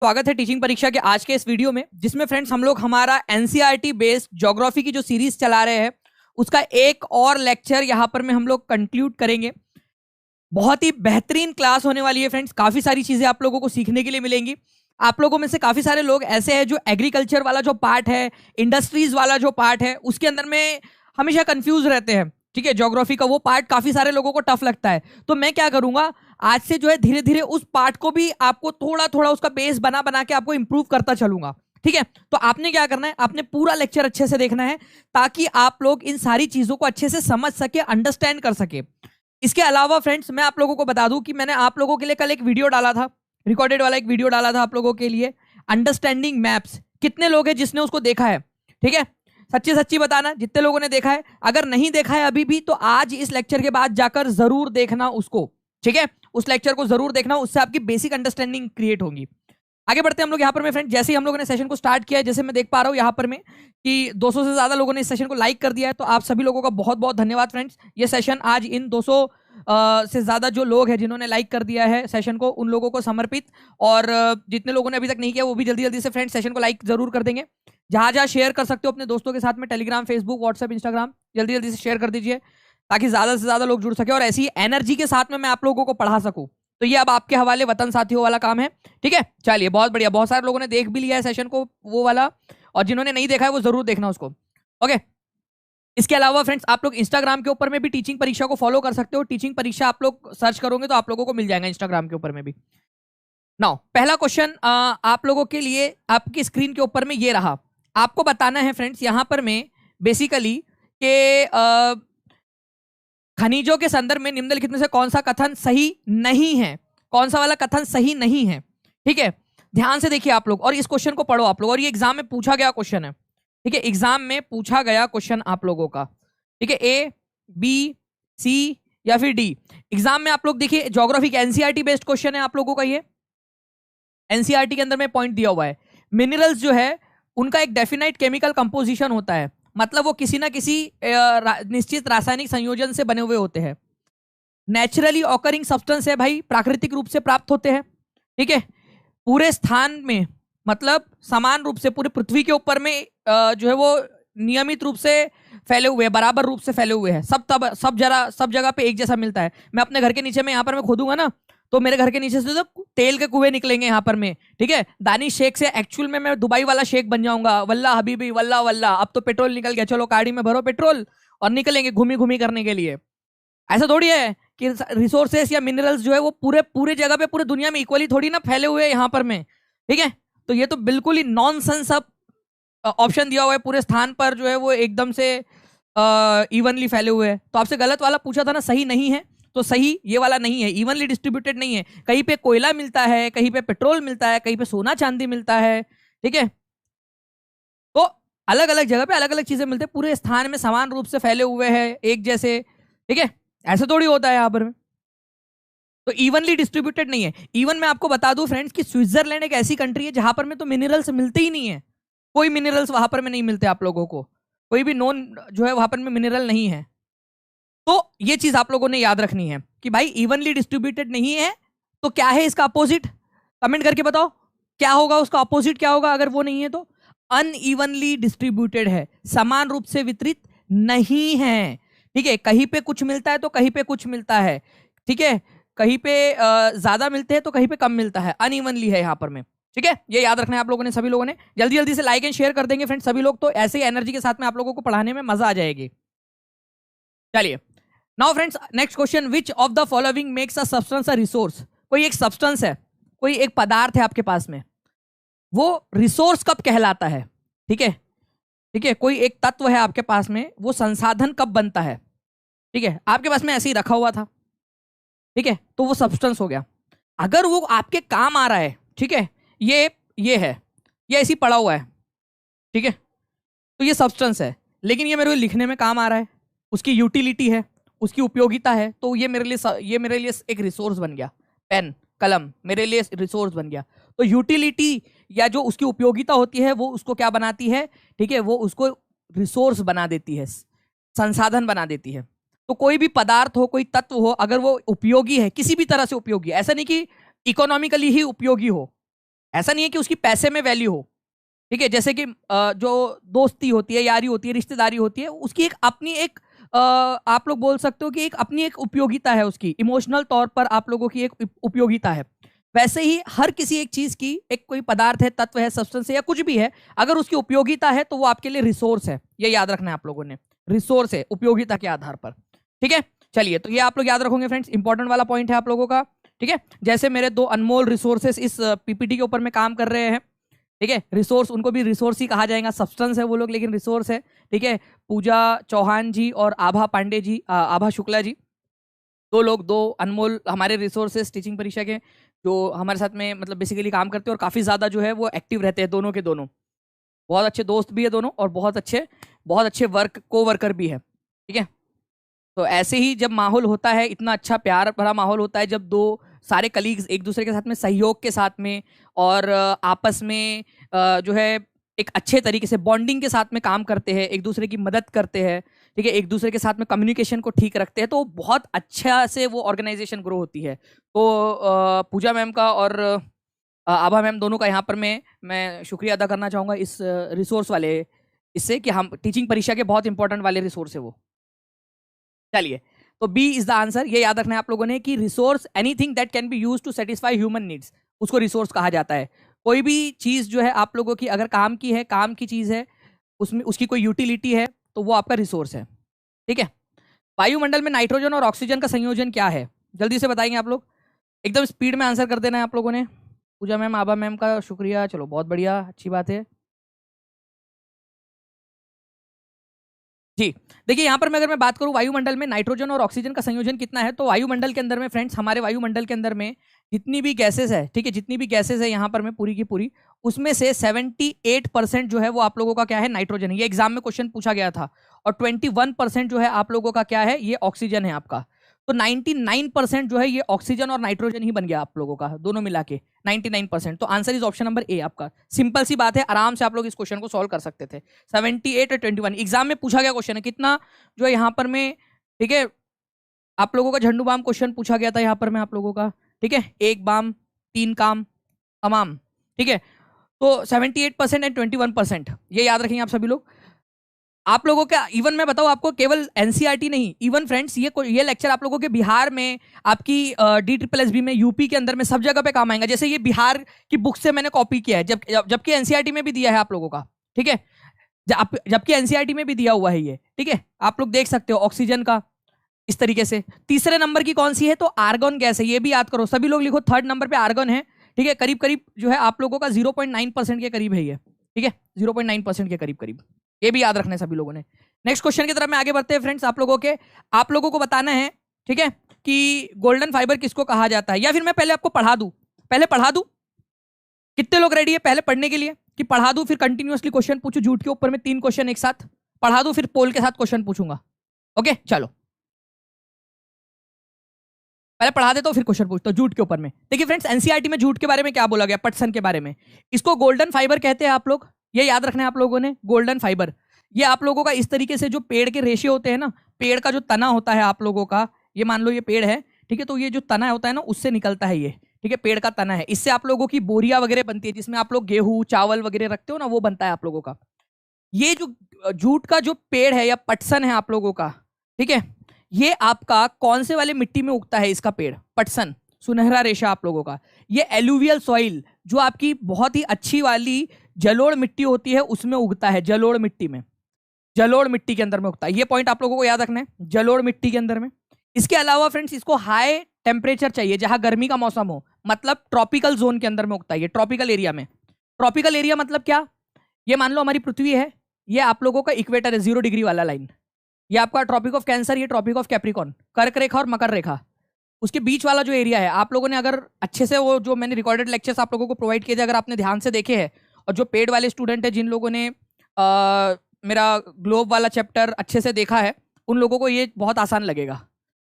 स्वागत है टीचिंग परीक्षा के आज के इस वीडियो में, जिसमें फ्रेंड्स हम लोग हमारा एनसीईआरटी बेस्ड ज्योग्राफी की जो सीरीज चला रहे हैं उसका एक और लेक्चर यहाँ पर में हम लोग कंक्लूड करेंगे। बहुत ही बेहतरीन क्लास होने वाली है फ्रेंड्स। काफी सारी चीजें आप लोगों को सीखने के लिए मिलेंगी। आप लोगों में से काफी सारे लोग ऐसे हैं जो एग्रीकल्चर वाला जो पार्ट है, इंडस्ट्रीज वाला जो पार्ट है, उसके अंदर में हमेशा कंफ्यूज रहते हैं। ठीक है, ज्योग्राफी का वो पार्ट काफी सारे लोगों को टफ लगता है। तो मैं क्या करूंगा, आज से जो है धीरे धीरे उस पार्ट को भी आपको थोड़ा थोड़ा उसका बेस बना बना के आपको इंप्रूव करता चलूंगा। ठीक है, तो आपने क्या करना है, आपने पूरा लेक्चर अच्छे से देखना है ताकि आप लोग इन सारी चीजों को अच्छे से समझ सके, अंडरस्टैंड कर सके। इसके अलावा फ्रेंड्स मैं आप लोगों को बता दूं कि मैंने आप लोगों के लिए कल एक वीडियो डाला था, रिकॉर्डेड वाला एक वीडियो डाला था आप लोगों के लिए, अंडरस्टैंडिंग मैप्स। कितने लोग हैं जिसने उसको देखा है? ठीक है, सच्ची सच्ची बताना जितने लोगों ने देखा है। अगर नहीं देखा है अभी भी तो आज इस लेक्चर के बाद जाकर जरूर देखना उसको। ठीक है, उस लेक्चर को जरूर देखना, उससे आपकी बेसिक अंडरस्टैंडिंग क्रिएट होगी। आगे बढ़ते हैं हम लोग यहाँ पर में फ्रेंड। जैसे ही हम लोगों ने सेशन को स्टार्ट किया है, जैसे मैं देख पा रहा हूँ यहाँ पर में कि 200 से ज्यादा लोगों ने इस सेशन को लाइक कर दिया है, तो आप सभी लोगों का बहुत बहुत धन्यवाद फ्रेंड्स। ये सेशन आज इन 200 से ज्यादा जो लोग हैं जिन्होंने लाइक कर दिया है सेशन को, उन लोगों को समर्पित। और जितने लोगों ने अभी तक नहीं किया वो भी जल्दी जल्दी से फ्रेंड्स सेशन को लाइक जरूर कर देंगे। जहां जहां शेयर कर सकते हो अपने दोस्तों के साथ में, टेलीग्राम, फेसबुक, व्हाट्सएप, इंस्टाग्राम, जल्दी जल्दी से शेयर कर दीजिए ताकि ज्यादा से ज्यादा लोग जुड़ सके और ऐसी एनर्जी के साथ में मैं आप लोगों को पढ़ा सकूं। तो ये अब आपके हवाले वतन साथियों वाला काम है। ठीक है, चलिए बहुत बढ़िया। बहुत सारे लोगों ने देख भी लिया है सेशन को वो वाला, और जिन्होंने नहीं देखा है वो जरूर देखना उसको। ओके, इसके अलावा फ्रेंड्स आप लोग इंस्टाग्राम के ऊपर में भी टीचिंग परीक्षा को फॉलो कर सकते हो। टीचिंग परीक्षा आप लोग सर्च करोगे तो आप लोगों को मिल जाएगा इंस्टाग्राम के ऊपर में भी। नाउ पहला क्वेश्चन आप लोगों के लिए आपकी स्क्रीन के ऊपर में ये रहा। आपको बताना है फ्रेंड्स यहाँ पर में बेसिकली के खनिजों के संदर्भ में निम्नलिखित में से कौन सा कथन सही नहीं है, कौन सा वाला कथन सही नहीं है। ठीक है, ध्यान से देखिए आप लोग और इस क्वेश्चन को पढ़ो आप लोग। और ये एग्जाम में पूछा गया क्वेश्चन है। ठीक है, एग्जाम में पूछा गया क्वेश्चन आप लोगों का। ठीक है, ए, बी, सी या फिर डी। एग्जाम में आप लोग देखिए ज्योग्राफी का एनसीईआरटी बेस्ड क्वेश्चन है आप लोगों का। ये एनसीईआरटी के अंदर में पॉइंट दिया हुआ है, मिनरल्स जो है उनका एक डेफिनाइट केमिकल कंपोजिशन होता है, मतलब वो किसी ना किसी निश्चित रासायनिक संयोजन से बने हुए होते हैं। नेचुरली ऑकरिंग सब्सटेंस है भाई, प्राकृतिक रूप से प्राप्त होते हैं। ठीक है, पूरे स्थान में मतलब समान रूप से पूरे पृथ्वी के ऊपर में जो है वो नियमित रूप से फैले हुए हैं, बराबर रूप से फैले हुए हैं। सब जगह पे एक जैसा मिलता है। मैं अपने घर के नीचे में यहाँ पर मैं खोदूंगा ना, तो मेरे घर के नीचे से तो तेल के कुएं निकलेंगे यहाँ पर में। ठीक है, दानिश शेख से एक्चुअल में मैं दुबई वाला शेख बन जाऊंगा। वल्ला हबीबी वल्ला वल्ला, अब तो पेट्रोल निकल गया, चलो गाड़ी में भरो पेट्रोल और निकलेंगे घूमी घूमी करने के लिए। ऐसा थोड़ी है कि रिसोर्सेस या मिनरल्स जो है वो पूरे पूरे जगह पे पूरे दुनिया में इक्वली थोड़ी ना फैले हुए हैं यहाँ पर में। ठीक है, तो ये तो बिल्कुल ही नॉनसेंस अब ऑप्शन दिया हुआ है। पूरे स्थान पर जो है वो एकदम से इवनली फैले हुए हैं। तो आपसे गलत वाला पूछा था ना, सही नहीं है, तो सही ये वाला नहीं है, इवनली डिस्ट्रीब्यूटेड नहीं है। कहीं पे कोयला मिलता है, कहीं पे पेट्रोल मिलता है, कहीं पे सोना चांदी मिलता है। ठीक है, तो अलग अलग जगह पे अलग अलग चीजें मिलते हैं, पूरे स्थान में समान रूप से फैले हुए हैं एक जैसे। ठीक है, ऐसा थोड़ी होता है यहाँ पर। तो इवनली डिस्ट्रीब्यूटेड नहीं है। इवन मैं आपको बता दूं फ्रेंड्स कि स्विट्जरलैंड एक ऐसी कंट्री है जहां पर में तो मिनरल्स मिलते ही नहीं है। कोई मिनरल्स वहां पर में नहीं मिलते आप लोगों को, कोई भी नॉन जो है वहां पर में मिनरल नहीं है। तो ये चीज आप लोगों ने याद रखनी है कि भाई इवनली डिस्ट्रीब्यूटेड नहीं है तो क्या है इसका अपोजिट, कमेंट करके बताओ क्या होगा उसका अपोजिट, क्या होगा अगर वो नहीं है तो? अनइवनली डिस्ट्रीब्यूटेड है, समान रूप से वितरित नहीं है। ठीक है, कहीं पे कुछ मिलता है तो कहीं पे कुछ मिलता है। ठीक है, कहीं पे ज्यादा मिलते हैं तो कहीं पे कम मिलता है, अनइवनली है यहाँ पर में। ठीक है, ये याद रखना है आप लोगों ने, सभी लोगों ने। जल्दी जल्दी से लाइक एंड शेयर कर देंगे फ्रेंड्स सभी लोग, तो ऐसे ही एनर्जी के साथ में आप लोगों को पढ़ाने में मजा आ जाएगी। चलिए now friends, next question, which of the following makes a substance a resource. कोई एक सब्सटेंस है, कोई एक पदार्थ है आपके पास में, वो रिसोर्स कब कहलाता है? ठीक है, ठीक है, कोई एक तत्व है आपके पास में, वो संसाधन कब बनता है? ठीक है, आपके पास में ऐसे ही रखा हुआ था, ठीक है, तो वो सब्सटेंस हो गया। अगर वो आपके काम आ रहा है, ठीक है, ये है, ये ऐसे ही पड़ा हुआ है, ठीक है, तो ये सब्सटेंस है, लेकिन ये मेरे को लिखने में काम आ रहा है, उसकी यूटिलिटी है, उसकी उपयोगिता है, तो ये मेरे लिए एक रिसोर्स बन गया। पेन कलम मेरे लिए रिसोर्स बन गया। तो यूटिलिटी या जो उसकी उपयोगिता होती है वो उसको क्या बनाती है? ठीक है, वो उसको रिसोर्स बना देती है, संसाधन बना देती है। तो कोई भी पदार्थ हो, कोई तत्व हो, अगर वो उपयोगी है, किसी भी तरह से उपयोगी, ऐसा नहीं कि इकोनॉमिकली ही उपयोगी हो, ऐसा नहीं है कि उसकी पैसे में वैल्यू हो, ठीक है। जैसे कि जो दोस्ती होती है, यारी होती है, रिश्तेदारी होती है, उसकी एक अपनी एक आप लोग बोल सकते हो कि एक अपनी एक उपयोगिता है, उसकी इमोशनल तौर पर आप लोगों की एक उपयोगिता है। वैसे ही हर किसी एक चीज की एक कोई पदार्थ है, तत्व है, सब्सटेंस है या कुछ भी है, अगर उसकी उपयोगिता है तो वो आपके लिए रिसोर्स है। ये याद रखना है आप लोगों ने, रिसोर्स है उपयोगिता के आधार पर, ठीक है। चलिए, तो ये आप लोग याद रखोगे फ्रेंड्स, इंपॉर्टेंट वाला पॉइंट है आप लोगों का, ठीक है। जैसे मेरे दो अनमोल रिसोर्सेस इस पीपीटी के ऊपर में काम कर रहे हैं, ठीक है। रिसोर्स, उनको भी रिसोर्स ही कहा जाएगा, सब्सटेंस है वो लोग लेकिन रिसोर्स है, ठीक है। पूजा चौहान जी और आभा पांडे जी, आभा शुक्ला जी, दो लोग, दो अनमोल हमारे रिसोर्सेस टीचिंग परीक्षा के, जो हमारे साथ में मतलब बेसिकली काम करते हैं और काफ़ी ज़्यादा जो है वो एक्टिव रहते हैं, दोनों के दोनों बहुत अच्छे दोस्त भी है दोनों, और बहुत अच्छे को वर्कर भी है, ठीक है। तो ऐसे ही जब माहौल होता है, इतना अच्छा प्यार भरा माहौल होता है, जब दो सारे कलीग्स एक दूसरे के साथ में सहयोग के साथ में और आपस में जो है एक अच्छे तरीके से बॉन्डिंग के साथ में काम करते हैं, एक दूसरे की मदद करते हैं, ठीक है, एक दूसरे के साथ में कम्युनिकेशन को ठीक रखते हैं, तो बहुत अच्छा से वो ऑर्गेनाइजेशन ग्रो होती है। तो पूजा मैम का और आभा मैम दोनों का यहाँ पर मैं शुक्रिया अदा करना चाहूँगा इस रिसोर्स वाले इससे, कि हम टीचिंग परीक्षा के बहुत इंपॉर्टेंट वाले रिसोर्स है वो। चलिए, तो बी इज द आंसर। ये याद रखना है आप लोगों ने कि resource anything that can be used to satisfy human needs, उसको रिसोर्स कहा जाता है। कोई भी चीज जो है आप लोगों की अगर काम की है, काम की चीज है, उसमें उसकी कोई यूटिलिटी है, तो वो आपका रिसोर्स है, ठीक है। वायुमंडल में नाइट्रोजन और ऑक्सीजन का संयोजन क्या है? जल्दी से बताएंगे आप लोग, एकदम स्पीड में आंसर कर देना है आप लोगों ने। पूजा मैम, आभा मैम का शुक्रिया, चलो बहुत बढ़िया, अच्छी बात है जी। देखिए यहाँ पर मैं अगर मैं बात करूँ वायुमंडल में नाइट्रोजन और ऑक्सीजन का संयोजन कितना है, तो वायुमंडल के अंदर में फ्रेंड्स, हमारे वायुमंडल के अंदर में जितनी भी गैसेस है, ठीक है, जितनी भी गैसेस है यहाँ पर में पूरी की पूरी, उसमें से 78% जो है वो आप लोगों का क्या है, नाइट्रोजन है। ये एग्जाम में क्वेश्चन पूछा गया था। और 21% जो है आप लोगों का क्या है, ये ऑक्सीजन है आपका। तो 99% जो है ये ऑक्सीजन और नाइट्रोजन ही बन गया आप लोगों का, दोनों मिला के 99%। तो answer is option number A आपका। सिंपल सी बात है, आराम से आप लोग इस क्वेश्चन को सॉल्व कर सकते थे। 78 और 21 एग्जाम में पूछा गया क्वेश्चन है, कितना जो है यहाँ पर में, ठीक है, आप लोगों का झंडू बाम क्वेश्चन पूछा गया था यहाँ पर में आप लोगों का, ठीक है, एक बाम तीन काम तमाम, ठीक है। तो 78% एंड 21%, ये याद रखेंगे आप सभी लोग। आप लोगों का इवन मैं बताऊं आपको, केवल एनसीईआरटी नहीं, इवन फ्रेंड्स ये लेक्चर आप लोगों के बिहार में, आपकी DSSB में, यूपी के अंदर में, सब जगह पे काम आएगा। जैसे ये बिहार की बुक से मैंने कॉपी किया है, जबकि एनसीईआरटी में भी दिया है आप लोगों का, ठीक है, जबकि एनसीईआरटी में भी दिया हुआ है ये, ठीक है। आप लोग देख सकते हो ऑक्सीजन का इस तरीके से। तीसरे नंबर की कौन सी है, तो आर्गन गैस है, ये भी याद करो सभी लोग, लिखो थर्ड नंबर पे आर्गन है, ठीक है। करीब करीब जो है आप लोगों का 0.9% के करीब है ये, ठीक है, 0.9% के करीब करीब, ये भी याद रखना है सभी लोगों ने। नेक्स्ट क्वेश्चन की तरफ में आगे बढ़ते हैं फ्रेंड्स। आप लोगों को बताना है, ठीक है, कि गोल्डन फाइबर किसको कहा जाता है, या फिर मैं पहले आपको पढ़ा दूं, कितने लोग रेडी है पहले पढ़ने के लिए, कि पढ़ा दूं फिर कंटिन्यूअसली क्वेश्चन पूछूं, झूठ के ऊपर में 3 क्वेश्चन एक साथ पढ़ा दूं, फिर पोल के साथ क्वेश्चन पूछूंगा। ओके चलो, पहले पढ़ा देता हूं फिर क्वेश्चन पूछता हूं झूठ के ऊपर में। देखिए फ्रेंड्स, एनसीईआरटी में झूठ के बारे में क्या बोला गया, पटसन के बारे में, इसको गोल्डन फाइबर कहते हैं आप लोग, ये याद रखना है आप लोगों ने, गोल्डन फाइबर। ये आप लोगों का इस तरीके से जो पेड़ के रेशे होते हैं ना, पेड़ का जो तना होता है आप लोगों का, ये मान लो ये पेड़ है, ठीक है, तो ये जो तना होता है ना, उससे निकलता है ये, ठीक है, पेड़ का तना है, इससे आप लोगों की बोरिया वगैरह बनती है, जिसमें आप लोग गेहूं चावल वगैरह रखते हो ना, वो बनता है आप लोगों का। ये जो जूट का जो पेड़ है या पटसन है आप लोगों का, ठीक है, ये आपका कौन से वाले मिट्टी में उगता है, इसका पेड़ पटसन, सुनहरा रेशा आप लोगों का, ये एलुवियल सॉइल, जो आपकी बहुत ही अच्छी वाली जलोढ़ मिट्टी होती है, उसमें उगता है, जलोढ़ मिट्टी में, जलोढ़ मिट्टी के अंदर में उगता है। ये पॉइंट आप लोगों को याद रखना है, जलोढ़ मिट्टी के अंदर में। इसके अलावा फ्रेंड्स, इसको हाई टेम्परेचर चाहिए, जहां गर्मी का मौसम हो, मतलब ट्रॉपिकल जोन के अंदर में उगता है, ये ट्रॉपिकल एरिया में। ट्रॉपिकल एरिया मतलब क्या, ये मान लो हमारी पृथ्वी है, ये आप लोगों का इक्वेटर है, 0 डिग्री वाला लाइन, ये आपका ट्रॉपिक ऑफ कैंसर, ये ट्रॉपिक ऑफ कैप्रिकॉन, कर्क रेखा और मकर रेखा, उसके बीच वाला जो एरिया है, आप लोगों ने अगर अच्छे से वो जो मैंने रिकॉर्डेड लेक्चर्स आप लोगों को प्रोवाइड किए थे, अगर आपने ध्यान से देखे हैं, और जो पेड वाले स्टूडेंट है, जिन लोगों ने मेरा ग्लोब वाला चैप्टर अच्छे से देखा है, उन लोगों को ये बहुत आसान लगेगा,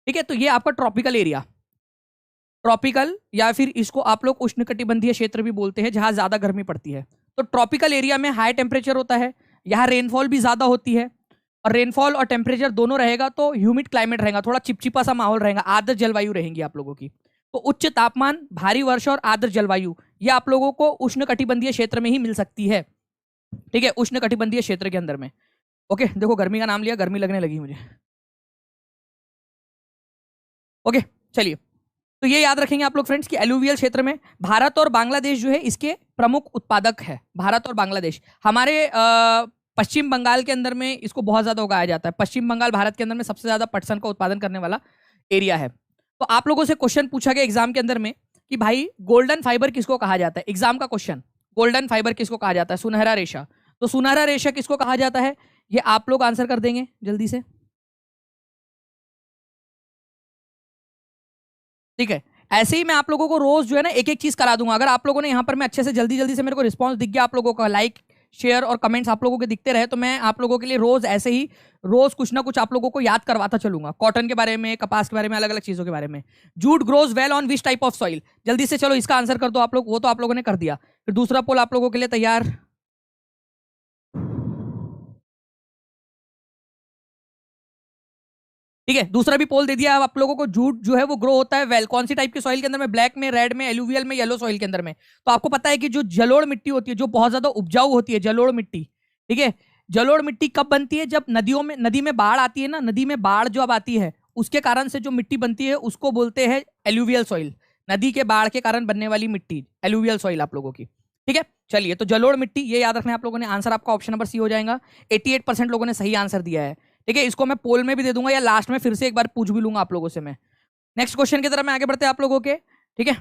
ठीक है। तो ये आपका ट्रॉपिकल एरिया, ट्रॉपिकल या फिर इसको आप लोग उष्णकटिबंधीय क्षेत्र भी बोलते हैं, जहां ज्यादा गर्मी पड़ती है। तो ट्रॉपिकल एरिया में हाई टेम्परेचर होता है, यहाँ रेनफॉल भी ज्यादा होती है, और रेनफॉल और टेम्परेचर दोनों रहेगा, तो ह्यूमिड क्लाइमेट रहेगा, थोड़ा चिपचिपा सा माहौल रहेगा, आर्द्र जलवायु रहेंगी आप लोगों की। तो उच्च तापमान, भारी वर्षा और आर्द्र जलवायु, ये आप लोगों को उष्णकटिबंधीय क्षेत्र में ही मिल सकती है, ठीक है, उष्णकटिबंधीय क्षेत्र के अंदर में। ओके, देखो गर्मी का नाम लिया, गर्मी लगने लगी मुझे। ओके, चलिए, तो ये याद रखेंगे आप लोग फ्रेंड्स कि एलुवियल क्षेत्र में भारत और बांग्लादेश जो है इसके प्रमुख उत्पादक है। भारत और बांग्लादेश, हमारे पश्चिम बंगाल के अंदर में इसको बहुत ज्यादा उगाया जाता है। पश्चिम बंगाल भारत के अंदर में सबसे ज्यादा पटसन का उत्पादन करने वाला एरिया है। तो आप लोगों से क्वेश्चन पूछा गया एग्जाम के अंदर में कि भाई गोल्डन फाइबर किसको कहा जाता है। एग्जाम का क्वेश्चन, गोल्डन फाइबर किसको कहा जाता है, सुनहरा रेशा। तो सुनहरा रेशा किसको कहा जाता है, ये आप लोग आंसर कर देंगे जल्दी से, ठीक है। ऐसे ही मैं आप लोगों को रोज जो है ना एक एक चीज करा दूंगा। अगर आप लोगों ने यहाँ पर मैं अच्छे से जल्दी जल्दी से मेरे को रिस्पांस दिख गया, आप लोगों का लाइक शेयर और कमेंट्स आप लोगों के दिखते रहे, तो मैं आप लोगों के लिए रोज ऐसे ही रोज कुछ ना कुछ आप लोगों को याद करवाता चलूंगा, कॉटन के बारे में, कपास के बारे में, अलग अलग चीजों के बारे में। Jute grows well on which type of soil, जल्दी से चलो इसका आंसर कर दो आप लोग, वो तो आप लोगों ने कर दिया। फिर दूसरा पोल आप लोगों के लिए तैयार, ठीक है, दूसरा भी पोल दे दिया आप लोगों को। जूट जो है वो ग्रो होता है वेल कौन सी टाइप की सॉइल के अंदर में, ब्लैक में, रेड में, एलुवियल में, येलो सॉइल के अंदर में। तो आपको पता है कि जो जलोढ़ मिट्टी होती है, जो बहुत ज्यादा उपजाऊ होती है, जलोढ़ मिट्टी, ठीक है, जलोढ़ मिट्टी कब बनती है, जब नदियों में, नदी में बाढ़ आती है ना, नदी में बाढ़ जो अब आती है उसके कारण से जो मिट्टी बनती है उसको बोलते हैं एलुवियल सॉइल। नदी के बाढ़ के कारण बनने वाली मिट्टी एलुवियल सॉइल आप लोगों की, ठीक है। चलिए, तो जलोढ़ मिट्टी ये याद रखना है आप लोगों ने। आंसर आपका ऑप्शन नंबर सी हो जाएगा। 88% लोगों ने सही आंसर दिया है, ठीक है। इसको मैं पोल में भी दे दूंगा या लास्ट में फिर से एक बार पूछ भी लूंगा आप लोगों से मैं। नेक्स्ट क्वेश्चन की तरफ मैं आगे बढ़ते हैं आप लोगों के, ठीक है।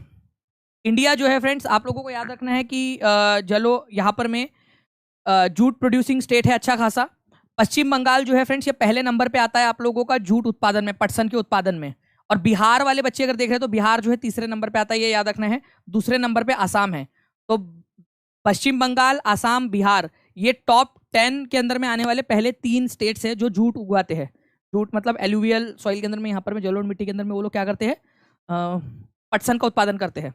इंडिया जो है फ्रेंड्स, आप लोगों को याद रखना है कि यहाँ पर में जूट प्रोड्यूसिंग स्टेट है अच्छा खासा। पश्चिम बंगाल जो है फ्रेंड्स ये पहले नंबर पे आता है आप लोगों का जूट उत्पादन में, पटसन के उत्पादन में। और बिहार वाले बच्चे अगर देख रहे हैं तो बिहार जो है तीसरे नंबर पे आता है, ये याद रखना है। दूसरे नंबर पे आसाम है। तो पश्चिम बंगाल, आसाम, बिहार, ये टॉप 10 के अंदर में आने वाले पहले 3 स्टेट्स हैं जो जूट उगाते हैं। जूट मतलब एलुवियल सॉइल के अंदर में, यहाँ पर में जलोढ़ मिट्टी के अंदर में वो लोग क्या करते हैं, पटसन का उत्पादन करते हैं।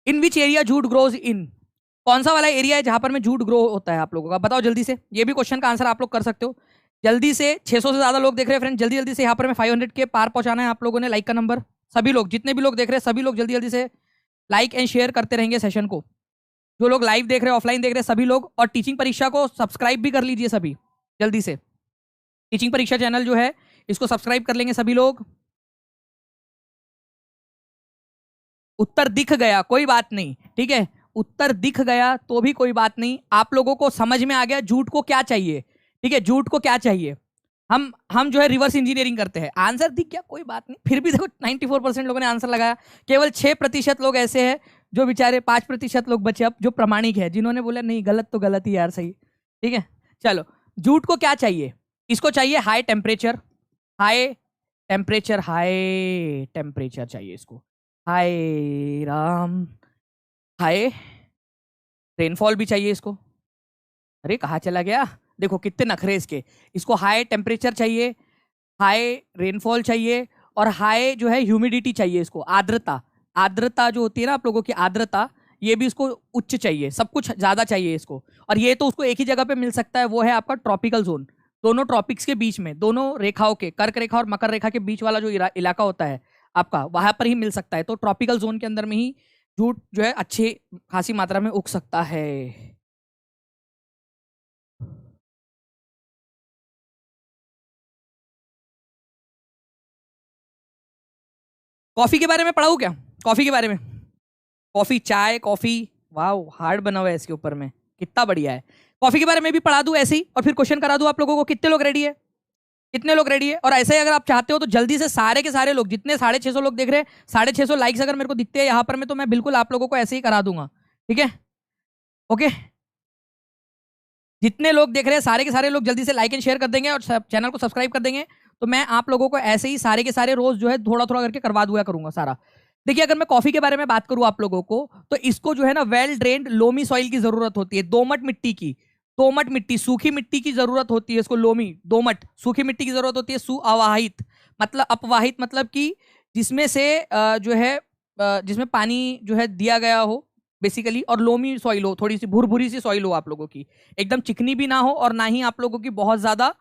In which area jute grows in, कौन सा वाला एरिया है जहां पर में जूट ग्रो होता है आप लोगों का, बताओ जल्दी से। ये भी क्वेश्चन का आंसर आप लोग कर सकते हो जल्दी से। 600 से ज्यादा लोग देख रहे हैं फ्रेंड, जल्दी जल्दी से यहाँ पर में 500 के पार पहुंचाना है आप लोगों ने। लाइक का नंबर, सभी लोग, जितने भी लोग देख रहे हैं सभी लोग जल्दी जल्दी से लाइक एंड शेयर करते रहेंगे सेशन को। जो लोग लाइव देख रहे हैं, ऑफलाइन देख रहे हैं सभी लोग, और टीचिंग परीक्षा को सब्सक्राइब भी कर लीजिए सभी जल्दी से। टीचिंग परीक्षा चैनल जो है इसको सब्सक्राइब कर लेंगे सभी लोग। उत्तर दिख गया कोई बात नहीं, ठीक है, उत्तर दिख गया तो भी कोई बात नहीं। आप लोगों को समझ में आ गया जूट को क्या चाहिए, ठीक है, जूट को क्या चाहिए। हम जो है रिवर्स इंजीनियरिंग करते हैं। आंसर दिख गया कोई बात नहीं, फिर भी देखो 94% लोगों ने आंसर लगाया। केवल 6% लोग ऐसे हैं जो बेचारे, 5% लोग बचे अब जो प्रामाणिक है, जिन्होंने बोला नहीं गलत तो गलत ही यार, सही, ठीक है। चलो, जूट को क्या चाहिए, इसको चाहिए high temperature, high temperature, high temperature चाहिए इसको, हाय राम, हाय रेनफॉल भी चाहिए इसको। अरे कहाँ चला गया, देखो कितने नखरे इसके। इसको हाई टेम्परेचर चाहिए, हाई रेनफॉल चाहिए, और हाई जो है ह्यूमिडिटी चाहिए इसको, आर्द्रता। आर्द्रता जो होती है ना आप लोगों की, आर्द्रता, ये भी इसको उच्च चाहिए, सब कुछ ज्यादा चाहिए इसको। और ये तो उसको एक ही जगह पे मिल सकता है, वो है आपका ट्रॉपिकल जोन। दोनों ट्रॉपिक्स के बीच में, दोनों रेखाओं के, कर्क रेखा और मकर रेखा के बीच वाला जो इलाका होता है आपका, वहां पर ही मिल सकता है। तो ट्रॉपिकल जोन के अंदर में ही जूट जो है अच्छी खासी मात्रा में उग सकता है। कॉफी के बारे में पढ़ाऊं क्या, कॉफी के बारे में, कॉफी, चाय, कॉफी, वाह हार्ड बना हुआ है इसके ऊपर में, कितना बढ़िया है। कॉफी के बारे में भी पढ़ा दूं ऐसे ही, और फिर क्वेश्चन करा दूं आप लोगों को। कितने लोग रेडी है, कितने लोग रेडी है। और ऐसे ही अगर आप चाहते हो तो जल्दी से सारे के सारे लोग, जितने 650 लोग देख रहे हैं, 650 लाइक्स अगर मेरे को दिखते हैं यहाँ पर में, तो मैं बिल्कुल आप लोगों को ऐसे ही करा दूंगा, ठीक है, ओके। जितने लोग देख रहे हैं सारे के सारे लोग जल्दी से लाइक एंड शेयर कर देंगे और चैनल को सब्सक्राइब कर देंगे, तो मैं आप लोगों को ऐसे ही सारे के सारे रोज जो है थोड़ा थोड़ा करके करवा दूंगा करूंगा सारा। देखिए, अगर मैं कॉफी के बारे में बात करूं आप लोगों को, तो इसको जो है ना वेल ड्रेन्ड लोमी सॉइल की जरूरत होती है, दोमट मिट्टी की। दोमट मिट्टी, सूखी मिट्टी की जरूरत होती है इसको, लोमी, दोमट, सूखी मिट्टी की जरूरत होती है। सुअवाहित मतलब, अपवाहित मतलब कि जिसमें से जो है जिसमें पानी जो है दिया गया हो बेसिकली, और लोमी सॉइल हो, थोड़ी सी भुरभुरी सी सॉइल हो आप लोगों की, एकदम चिकनी भी ना हो और ना ही आप लोगों की बहुत ज्यादा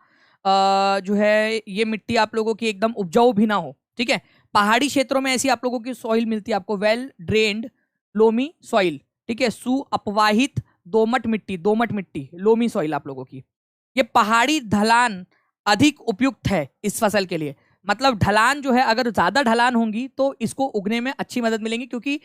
जो है ये मिट्टी आप लोगों की एकदम उपजाऊ भी ना हो, ठीक है। पहाड़ी क्षेत्रों में ऐसी आप लोगों की सॉइल मिलती है आपको, वेल ड्रेन्ड लोमी सॉइल, ठीक है, सुअपवाहित दोमट मिट्टी लोमी सॉइल आप लोगों की। ये पहाड़ी ढलान अधिक उपयुक्त है इस फसल के लिए। मतलब ढलान जो है, अगर ज्यादा ढलान होंगी तो इसको उगने में अच्छी मदद मिलेगी, क्योंकि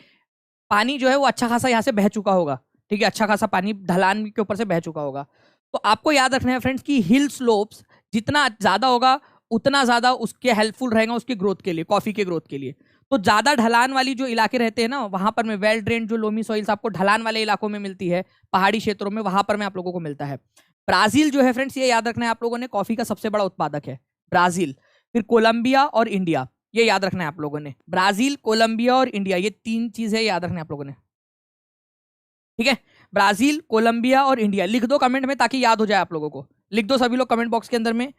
पानी जो है वो अच्छा खासा यहाँ से बह चुका होगा, ठीक है, अच्छा खासा पानी ढलान के ऊपर से बह चुका होगा। तो आपको याद रखना है फ्रेंड्स कि हिल स्लोप्स जितना ज्यादा होगा उतना ज्यादा उसके हेल्पफुल रहेगा उसकी ग्रोथ के लिए, कॉफी के ग्रोथ के लिए। तो ज्यादा ढलान वाली जो इलाके रहते हैं ना, वहां पर में वेल ड्रेन्ड जो लोमी सॉइल्स आपको ढलान वाले इलाकों में मिलती है, पहाड़ी क्षेत्रों में, वहां पर में आप लोगों को मिलता है। ब्राजील जो है फ्रेंड्स, ये याद रखना है आप लोगों ने, कॉफी का सबसे बड़ा उत्पादक है ब्राजील। फिर कोलंबिया और इंडिया, ये याद रखना है आप लोगों ने। ब्राजील, कोलंबिया और इंडिया, ये 3 चीजें याद रखना है आप लोगों ने, ठीक है। ब्राजील, कोलंबिया और इंडिया, लिख दो कमेंट में ताकि याद हो जाए आप लोगों को। लिख दो सभी लोग कमेंट बॉक्स के अंदर में,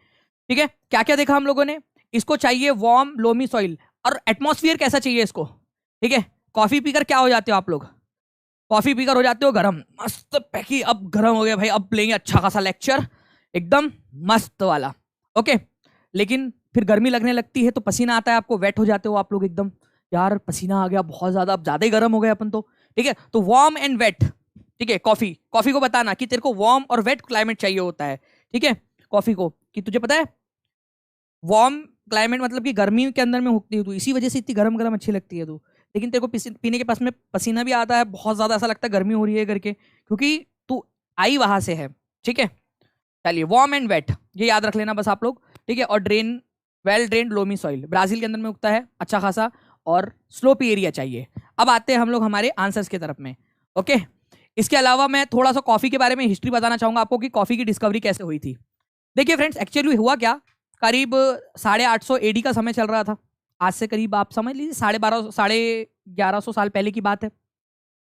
ठीक है। क्या क्या देखा हम लोगों ने? इसको चाहिए वार्म लोमी सॉइल, और एटमॉस्फेयर कैसा चाहिए इसको, ठीक है। कॉफी पीकर क्या हो जाते हो आप लोग? कॉफी पीकर हो जाते हो गरम, मस्त पैकी। अब गरम हो गया भाई, अब लेंगे अच्छा खासा लेक्चर, एकदम मस्त वाला, ओके। लेकिन फिर गर्मी लगने लगती है तो पसीना आता है आपको, वेट हो जाते हो आप लोग एकदम, यार पसीना आ गया बहुत ज्यादा, अब ज्यादा ही गर्म हो गए अपन तो, ठीक है। तो वार्म एंड वेट, ठीक है। कॉफी कॉफी को बताना कि तेरे को वार्म और वेट क्लाइमेट चाहिए होता है, ठीक है। कॉफी को, कि तुझे पता है वार्म क्लाइमेट मतलब कि गर्मी के अंदर में उगती है तू, इसी वजह से इतनी गर्म गर्म अच्छी लगती है तू। लेकिन तेरे को पीने के पास में पसीना भी आता है बहुत ज्यादा, ऐसा लगता है गर्मी हो रही है करके, क्योंकि तू आई वहां से है, ठीक है। चलिए, वार्म एंड वेट ये याद रख लेना बस आप लोग, ठीक है। और drain, well drained loamy soil Brazil के अंदर में उगता है अच्छा खासा, और स्लोपी एरिया चाहिए। अब आते हैं हम लोग हमारे आंसर्स की तरफ में, ओके। इसके अलावा मैं थोड़ा सा कॉफी के बारे में हिस्ट्री बताना चाहूंगा आपको कि कॉफी की डिस्कवरी कैसे हुई थी। देखिए फ्रेंड्स, एक्चुअली हुआ क्या, करीब 850 एडी का समय चल रहा था। आज से करीब आप समझ लीजिए 1150 साल पहले की बात है।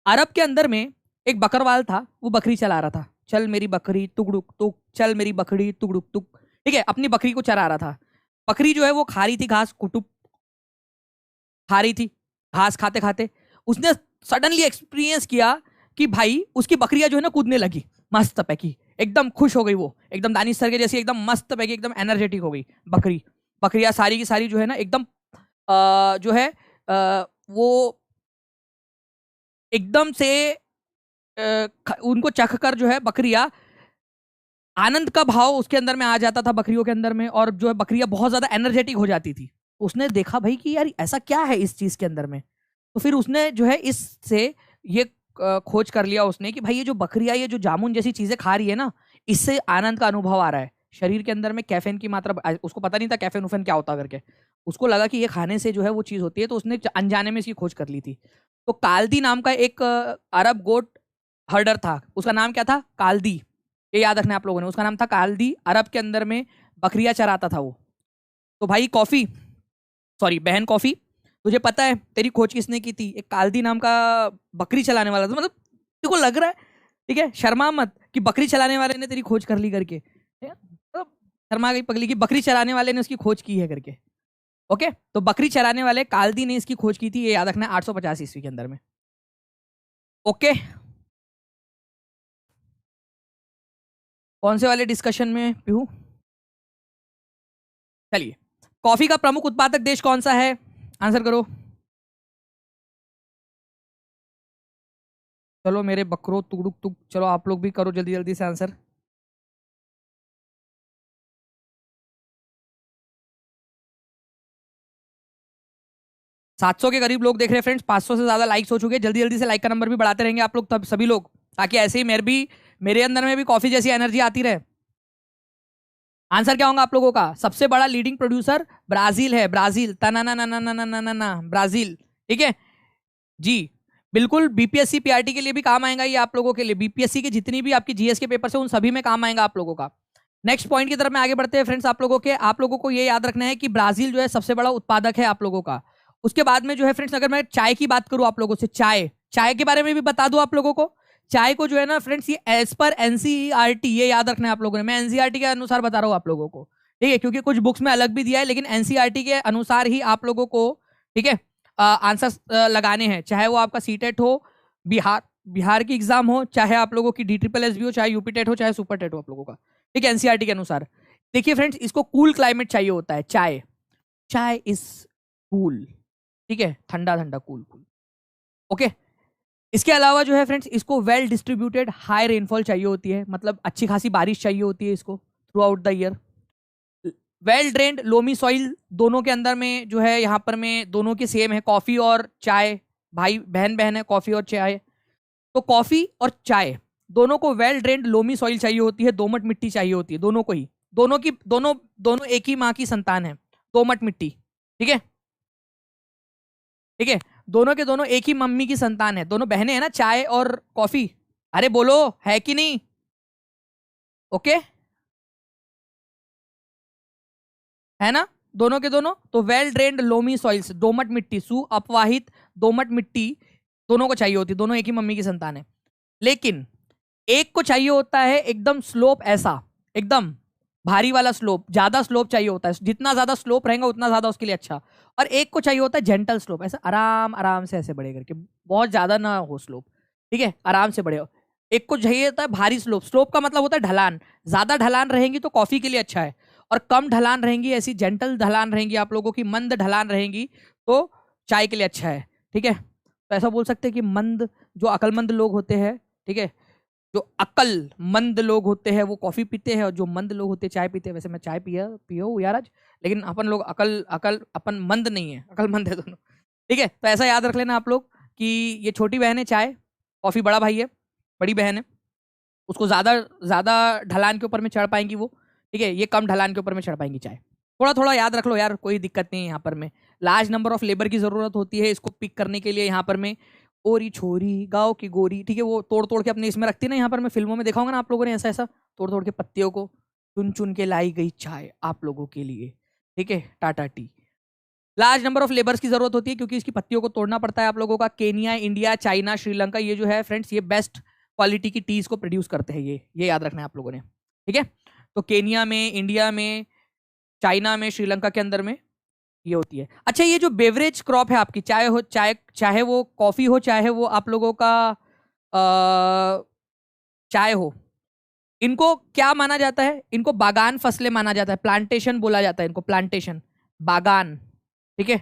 अरब के अंदर में एक बकरवाल था, वो बकरी चला रहा था, चल मेरी बकरी टुकड़ुक टुक, चल मेरी बकरी टुकड़ुक टुक, ठीक है, अपनी बकरी को चरा रहा था। बकरी जो है वो खा रही थी घास, कुटुक खा रही थी घास, खाते खाते उसने सडनली एक्सपीरियंस किया कि भाई उसकी बकरियां जो है ना कूदने लगी, मस्त पैकी, एकदम खुश हो गई वो, एकदम दानिश सर के जैसी एकदम मस्त पैकी, एकदम एनर्जेटिक हो गई बकरी। बकरियां सारी की सारी जो है ना एकदम जो है वो एकदम से उनको चख कर जो है बकरियां, आनंद का भाव उसके अंदर में आ जाता था बकरियों के अंदर में, और जो है बकरियां बहुत ज्यादा एनर्जेटिक हो जाती थी। उसने देखा भाई कि यार ऐसा क्या है इस चीज के अंदर में, तो फिर उसने जो है इससे ये खोज कर लिया उसने कि भाई ये जो बकरियां ये जो जामुन जैसी चीजें खा रही है ना, इससे आनंद का अनुभव आ रहा है, शरीर के अंदर में कैफीन की मात्रा, उसको पता नहीं था कैफीन उफेन क्या होता करके, उसको लगा कि ये खाने से जो है वो चीज होती है, तो उसने अनजाने में इसकी खोज कर ली थी। तो काल्दी नाम का एक अरब गोट हर्डर था, उसका नाम क्या था? काल्दी, ये याद रखना आप लोगों ने, उसका नाम था काल्दी। अरब के अंदर में बकरियां चराता था वो। तो भाई कॉफी, सॉरी बहन कॉफी, तुझे पता है तेरी खोज किसने की थी? एक काल्दी नाम का बकरी चलाने वाला था। मतलब तेरे को लग रहा है, ठीक है, शर्मा मत कि बकरी चलाने वाले ने तेरी खोज कर ली करके, ठीक है? तो शर्मा गई पगली की बकरी चलाने वाले ने उसकी खोज की है करके, ओके। तो बकरी चराने वाले काल्दी ने इसकी खोज की थी, ये याद रखना है, 850 ईस्वी के अंदर में, ओके। कौन से वाले डिस्कशन में पीहू? चलिए, कॉफी का प्रमुख उत्पादक देश कौन सा है? आंसर करो। चलो मेरे बकरो तुगड़ुक तुक, चलो आप लोग भी करो जल्दी जल्दी से आंसर। 700 के करीब लोग देख रहे हैं फ्रेंड्स, 500 से ज्यादा लाइक्स हो चुके हैं। जल्दी जल्दी से लाइक का नंबर भी बढ़ाते रहेंगे आप लोग तब सभी लोग, ताकि ऐसे ही मेरे अंदर में भी कॉफी जैसी एनर्जी आती रहे। आंसर क्या होगा आप लोगों का? सबसे बड़ा लीडिंग प्रोड्यूसर ब्राजील है, ब्राजील, तना ना ना ना ना ना ना ना ना, ब्राजील, ठीक है जी। बिल्कुल बीपीएससी पीआरटी के लिए भी काम आएगा ये आप लोगों के लिए, बीपीएससी के जितनी भी आपकी जीएस के पेपर है उन सभी में काम आएगा आप लोगों का। नेक्स्ट पॉइंट की तरफ में आगे बढ़ते हैं फ्रेंड्स। आप लोगों को ये याद रखना है कि ब्राजील जो है सबसे बड़ा उत्पादक है आप लोगों का। उसके बाद में जो है फ्रेंड्स, अगर मैं चाय की बात करूं आप लोगों से, चाय चाय के बारे में भी बता दूं आप लोगों को। चाय को जो है ना फ्रेंड्स, ये एज पर एनसीईआरटी, ये याद रखना है आप लोगों ने, मैं एनसीईआरटी के अनुसार बता रहा हूं आप लोगों को, ठीक है, क्योंकि कुछ बुक्स में अलग भी दिया है, लेकिन एनसीईआरटी के अनुसार ही आप लोगों को, ठीक है, आंसर लगाने हैं। चाहे वो आपका सीटेट हो, बिहार बिहार की एग्जाम हो, चाहे आप लोगों की DSSS भी हो, चाहे यूपी टेट हो, चाहे सुपर टेट हो आप लोगों का, ठीक है, एनसीईआरटी के अनुसार। देखिए फ्रेंड्स, इसको कूल क्लाइमेट चाहिए होता है, चाय, चाय इज कूल, ठीक है, ठंडा ठंडा कूल कूल, ओके। इसके अलावा जो है फ्रेंड्स, इसको वेल डिस्ट्रीब्यूटेड हाई रेनफॉल चाहिए होती है, मतलब अच्छी खासी बारिश चाहिए होती है इसको through out the year. Well drained loamy soil, दोनों के अंदर में जो है यहाँ पर में दोनों के सेम है, कॉफी और चाय, भाई बहन बहन है कॉफी और चाय। तो कॉफी और चाय दोनों को वेल ड्रेन्ड लोमी सॉइल चाहिए होती है, दोमट मिट्टी चाहिए होती है दोनों को ही, दोनों एक ही माँ की संतान है, दोमट मिट्टी। ठीक है, ठीक है, दोनों के दोनों एक ही मम्मी की संतान है, दोनों बहनें हैं ना, चाय और कॉफी। अरे बोलो, है कि नहीं? ओके, है ना, दोनों के दोनों। तो वेल ड्रेन्ड लोमी सॉइल्स, दोमट मिट्टी, सु अपवाहित दोमट मिट्टी दोनों को चाहिए होती है, दोनों एक ही मम्मी की संतान है। लेकिन एक को चाहिए होता है एकदम स्लोप, ऐसा एकदम भारी वाला स्लोप, ज्यादा स्लोप चाहिए होता है, जितना ज्यादा स्लोप रहेगा उतना ज्यादा उसके लिए अच्छा। और एक को चाहिए होता है जेंटल स्लोप, ऐसा आराम आराम से ऐसे बढ़े करके, बहुत ज्यादा ना हो स्लोप, ठीक है, आराम से बढ़े। एक को चाहिए होता है भारी स्लोप, स्लोप का मतलब होता है ढलान, ज्यादा ढलान रहेंगी तो कॉफी के लिए अच्छा है, और कम ढलान रहेंगी, ऐसी जेंटल ढलान रहेंगी आप लोगों की, मंद ढलान रहेंगी तो चाय के लिए अच्छा है। ठीक है, तो ऐसा बोल सकते हैं कि मंद, जो अकलमंद लोग होते हैं, ठीक है, जो अक्लमंद लोग होते हैं वो कॉफी पीते हैं, और जो मंद लोग होते हैं चाय पीते हैं। वैसे मैं चाय पियो यार आज, लेकिन अपन लोग अपन मंद नहीं है, अकलमंद है दोनों। ठीक है, तो ऐसा याद रख लेना आप लोग कि ये छोटी बहन है चाय, कॉफी बड़ा भाई है, बड़ी बहन है, उसको ज्यादा ज्यादा ढलान के ऊपर में चढ़ पाएंगी वो, ठीक है, ये कम ढलान के ऊपर में चढ़ पाएंगी चाय। थोड़ा थोड़ा याद रख लो यार, कोई दिक्कत नहीं है। यहाँ पर में लार्ज नंबर ऑफ लेबर की जरूरत होती है इसको पिक करने के लिए। यहाँ पर में ओरी छोरी गाँव की गोरी, ठीक है, वो तोड़ तोड़ के अपने इसमें रखती है ना, यहाँ पर मैं फिल्मों में देखा होगा ना आप लोगों ने, ऐसा ऐसा तोड़ तोड़ के पत्तियों को चुन चुन के लाई गई चाय आप लोगों के लिए, ठीक है, Tata T. Large number of labours की जरूरत होती है क्योंकि इसकी पत्तियों को तोड़ना पड़ता है आप लोगों का। केनिया, इंडिया, चाइना, श्रीलंका, ये जो है फ्रेंड्स, ये बेस्ट क्वालिटी की टीज को प्रोड्यूस करते हैं, ये याद रखना है आप लोगों ने। ठीक है, तो केनिया में, इंडिया में, चाइना में, श्रीलंका के अंदर में ये होती है। अच्छा, ये जो बेवरेज क्रॉप है आपकी, चाहे वो कॉफी हो, चाहे वो आप लोगों का चाय हो, इनको क्या माना जाता है? इनको बागान फसलें माना जाता है, प्लांटेशन बोला जाता है इनको, प्लांटेशन, बागान। ठीक है,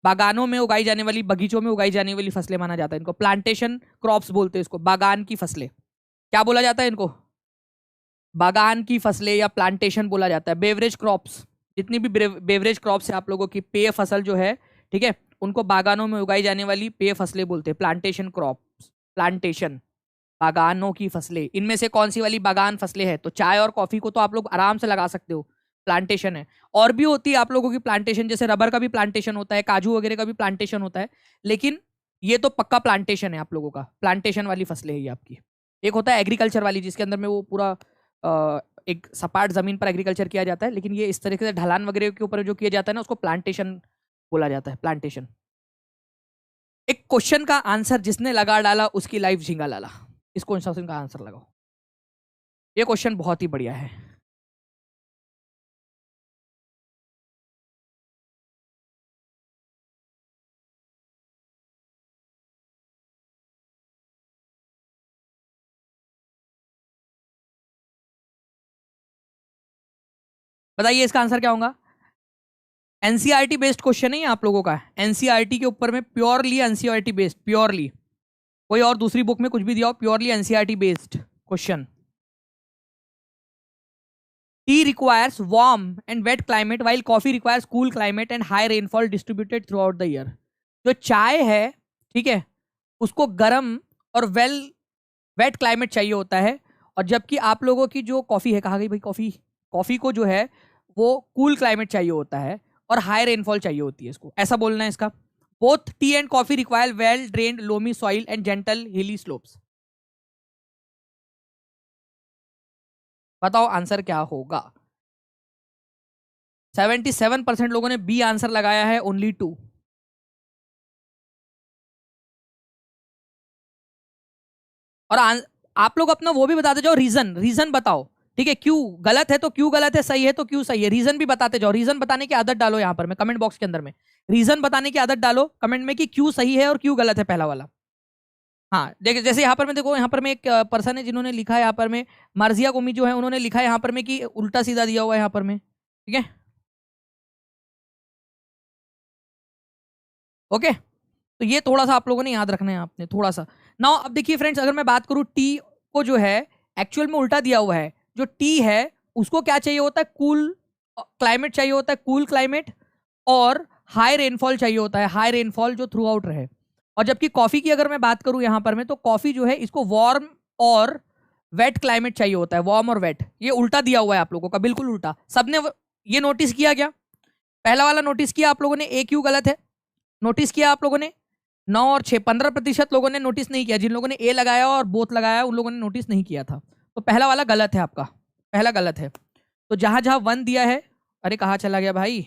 बागानों में उगाई जाने वाली, बगीचों में उगाई जाने वाली फसलें माना जाता है इनको, प्लांटेशन क्रॉप्स बोलते हैं इसको, बागान की फसलें। क्या बोला जाता है इनको? बागान की फसलें या प्लांटेशन बोला जाता है। बेवरेज क्रॉप्स, जितनी भी बेवरेज क्रॉप्स है आप लोगों की, पेय फसल जो है, ठीक है, उनको बागानों में उगाई जाने वाली पेय फसलें बोलते हैं, प्लांटेशन क्रॉप्स, प्लांटेशन, बागानों की फसलें। इनमें से कौन सी वाली बागान फसलें हैं? तो चाय और कॉफी को तो आप लोग आराम से लगा सकते हो, प्लांटेशन है। और भी होती है आप लोगों की प्लांटेशन, जैसे रबर का भी प्लांटेशन होता है, काजू वगैरह का भी प्लांटेशन होता है, लेकिन ये तो पक्का प्लांटेशन है आप लोगों का, प्लांटेशन वाली फसलें है ये आपकी। एक होता है एग्रीकल्चर वाली, जिसके अंदर में वो पूरा एक सपाट जमीन पर एग्रीकल्चर किया जाता है, लेकिन ये इस तरीके से ढलान वगैरह के ऊपर जो किया जाता है ना, उसको प्लांटेशन बोला जाता है, प्लांटेशन। एक क्वेश्चन का आंसर जिसने लगा डाला उसकी लाइफ झिंगा लाला, इस क्वेश्चन का आंसर लगाओ। ये क्वेश्चन बहुत ही बढ़िया है। बताइए इसका आंसर क्या होगा? एनसीईआरटी बेस्ड क्वेश्चन है ये आप लोगों का, एनसीईआरटी के ऊपर में, प्योरली एनसीईआरटी बेस्ड, प्योरली, कोई और दूसरी बुक में कुछ भी दिया हो, purely NCERT based question. Tea requires warm and wet climate while coffee requires cool climate and high rainfall distributed throughout the year. जो चाय है, ठीक है, उसको गर्म और वेट क्लाइमेट चाहिए होता है, और जबकि आप लोगों की जो कॉफी है, कहा गई भाई कॉफी, कॉफी को जो है वो कूल क्लाइमेट चाहिए होता है और हाई रेनफॉल चाहिए होती है इसको, ऐसा बोलना है इसका। Both T and coffee require well drained loamy soil and gentle हिली स्लोप्स। बताओ आंसर क्या होगा? 77% लोगों ने बी आंसर लगाया है, ओनली 2। और आप लोग अपना वो भी बताते जाओ, रीजन, रीजन बताओ, ठीक है, क्यों गलत है तो क्यों गलत है, सही है तो क्यों सही है, रीजन भी बताते जाओ। रीजन बताने की आदत डालो यहाँ पर में, कमेंट बॉक्स के अंदर में रीजन बताने की आदत डालो कमेंट में, कि क्यों सही है और क्यों गलत है पहला वाला। हाँ, देखिए जैसे यहाँ पर में देखो, यहाँ पर में एक पर्सन है जिन्होंने लिखा है यहाँ पर में, मर्जिया कोमी जो है, उन्होंने लिखा है यहाँ पर में कि उल्टा सीधा दिया हुआ है यहाँ पर में, ठीक है, ओके। तो ये थोड़ा सा आप लोगों ने याद रखना है आपने थोड़ा सा। नाउ अब देखिए फ्रेंड्स, अगर मैं बात करूं टी को जो है एक्चुअल में उल्टा दिया हुआ है। जो टी है उसको क्या चाहिए होता है, कूल क्लाइमेट चाहिए होता है, कूल क्लाइमेट, और हाई रेनफॉल चाहिए होता है, हाई रेनफॉल जो थ्रू आउट रहे। और जबकि कॉफी की अगर मैं बात करूं यहां पर मैं, तो कॉफी जो है इसको वार्म और वेट क्लाइमेट चाहिए होता है, वार्म और वेट। ये उल्टा दिया हुआ है आप लोगों का, बिल्कुल उल्टा। सबने ये नोटिस किया क्या? पहला वाला नोटिस किया आप लोगों ने, ए क्यू गलत है, नोटिस किया आप लोगों ने? 9 और 6, 15% लोगों ने नोटिस नहीं किया। जिन लोगों ने ए लगाया और बोथ लगाया उन लोगों ने नोटिस नहीं किया था। तो पहला वाला गलत है आपका, पहला गलत है। तो जहां जहां 1 दिया है, अरे कहाँ चला गया भाई,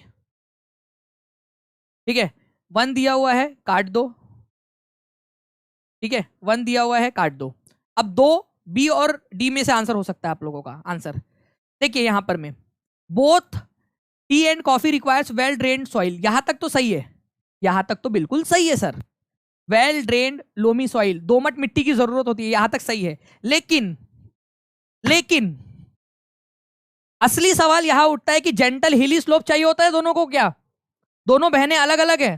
ठीक है, 1 दिया हुआ है काट दो, ठीक है, 1 दिया हुआ है काट दो। अब 2 बी और डी में से आंसर हो सकता है आप लोगों का आंसर। देखिए यहां पर में both T and coffee requires well drained soil, यहां तक तो सही है, यहां तक तो बिल्कुल सही है sir. Well drained loamy soil, दोमट मिट्टी की जरूरत होती है, यहां तक सही है। लेकिन लेकिन असली सवाल यहां उठता है कि जेंटल हिली स्लोप चाहिए होता है दोनों को क्या? दोनों बहनें अलग अलग है,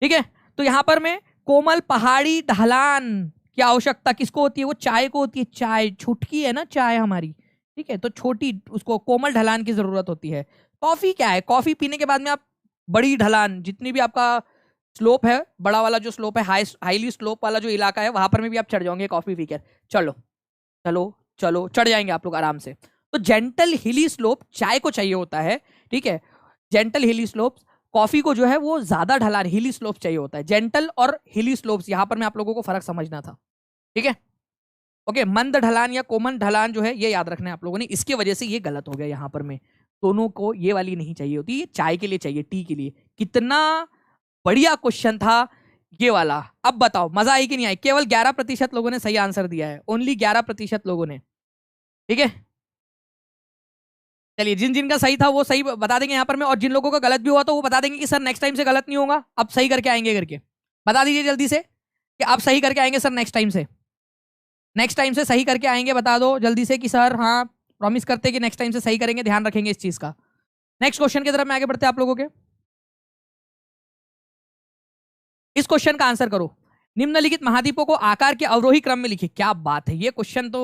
ठीक है। तो यहां पर में कोमल पहाड़ी ढलान की आवश्यकता किसको होती है? वो चाय को होती है। चाय छुटकी है ना चाय हमारी, ठीक है, तो छोटी उसको कोमल ढलान की जरूरत होती है। कॉफी क्या है, कॉफी पीने के बाद में आप बड़ी ढलान, जितनी भी आपका स्लोप है, बड़ा वाला जो स्लोप है, हाईली स्लोप वाला जो इलाका है, वहां पर में भी आप चढ़ जाओगे कॉफी पीकर। चलो चलो चलो चढ़ जाएंगे आप लोग आराम से। तो जेंटल हिली स्लोप चाय को चाहिए होता है, ठीक है, जेंटल हिली स्लोप। कॉफी को जो है वो ज्यादा ढलान हिली स्लोप चाहिए होता है। जेंटल और हिली स्लोप्स, यहां पर मैं आप लोगों को फर्क समझना था, ठीक है। ओके, मंद ढलान या कोमल ढलान जो है ये याद रखना है आप लोगों ने, इसकी वजह से ये गलत हो गया यहां पर में। दोनों को ये वाली नहीं चाहिए होती, ये चाय के लिए चाहिए, टी के लिए। कितना बढ़िया क्वेश्चन था ये वाला। अब बताओ मजा आई कि नहीं आई? केवल 11% लोगों ने सही आंसर दिया है, ओनली 11% लोगों ने, ठीक है। चलिए, जिन जिन का सही था वो सही बता देंगे यहाँ पर में, और जिन लोगों का गलत भी हुआ तो वो बता देंगे कि सर नेक्स्ट टाइम से गलत नहीं होगा, अब सही करके आएंगे करके। बता दीजिए जल्दी से कि आप सही करके आएंगे सर नेक्स्ट टाइम से, नेक्स्ट टाइम से सही करके आएंगे, बता दो जल्दी से कि सर हाँ प्रॉमिस करते हैं कि नेक्स्ट टाइम से सही करेंगे, ध्यान रखेंगे इस चीज का। नेक्स्ट क्वेश्चन की तरफ में आगे बढ़ते हैं आप लोगों के। इस क्वेश्चन का आंसर करो। निम्नलिखित महाद्वीपों को आकार के अवरोही क्रम में लिखिए। क्या बात है, ये क्वेश्चन तो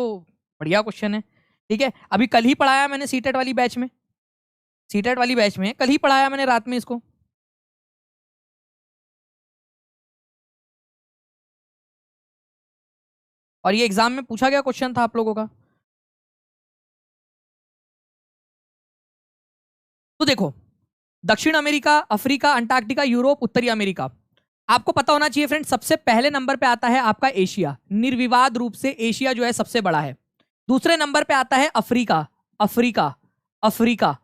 बढ़िया क्वेश्चन है, ठीक है। अभी कल ही पढ़ाया मैंने सीटेट वाली बैच में, सीटेट वाली बैच में कल ही पढ़ाया मैंने रात में इसको। और ये एग्जाम में पूछा गया क्वेश्चन था आप लोगों का। तो देखो, दक्षिण अमेरिका, अफ्रीका, अंटार्कटिका, यूरोप, उत्तरी अमेरिका। आपको पता होना चाहिए फ्रेंड, सबसे पहले नंबर पे आता है आपका एशिया, निर्विवाद रूप से एशिया जो है सबसे बड़ा है। दूसरे नंबर पे आता है अफ्रीका, अफ्रीका, अफ्रीका।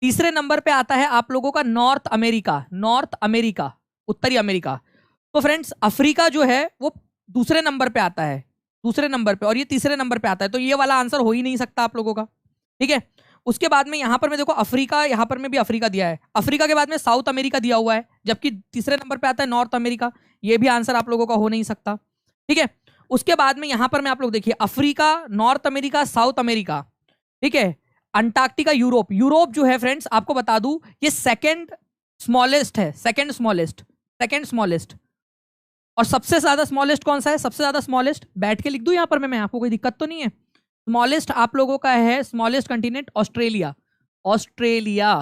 तीसरे नंबर पे आता है आप लोगों का नॉर्थ अमेरिका, नॉर्थ अमेरिका, उत्तरी अमेरिका। तो फ्रेंड्स अफ्रीका जो है वो दूसरे नंबर पे आता है, दूसरे नंबर पे, और ये तीसरे नंबर पे आता है। तो ये वाला आंसर हो ही नहीं सकता आप लोगों का, ठीक है। उसके बाद में यहां पर मैं देखो अफ्रीका, यहां पर में भी अफ्रीका दिया है, अफ्रीका के बाद में साउथ अमेरिका दिया हुआ है, जबकि तीसरे नंबर पे आता है नॉर्थ अमेरिका। ये भी आंसर आप लोगों का हो नहीं सकता, ठीक है। उसके बाद में यहां पर मैं आप लोग देखिए Africa, north America, south America, ठीक है, अंटार्कटिका, यूरोप। यूरोप जो है फ्रेंड्स आपको बता दूं ये सेकंड स्मॉलेस्ट है, सेकंड स्मॉलेस्ट, सेकंड स्मॉलेस्ट। और सबसे ज्यादा स्मॉलेस्ट कौन सा है? सबसे ज्यादा स्मॉलेस्ट बैठ के लिख दूं यहां पर मैं आपको, कोई दिक्कत तो नहीं है। स्मॉलेस्ट आप लोगों का है, स्मॉलेस्ट कंटिनेंट ऑस्ट्रेलिया, ऑस्ट्रेलिया,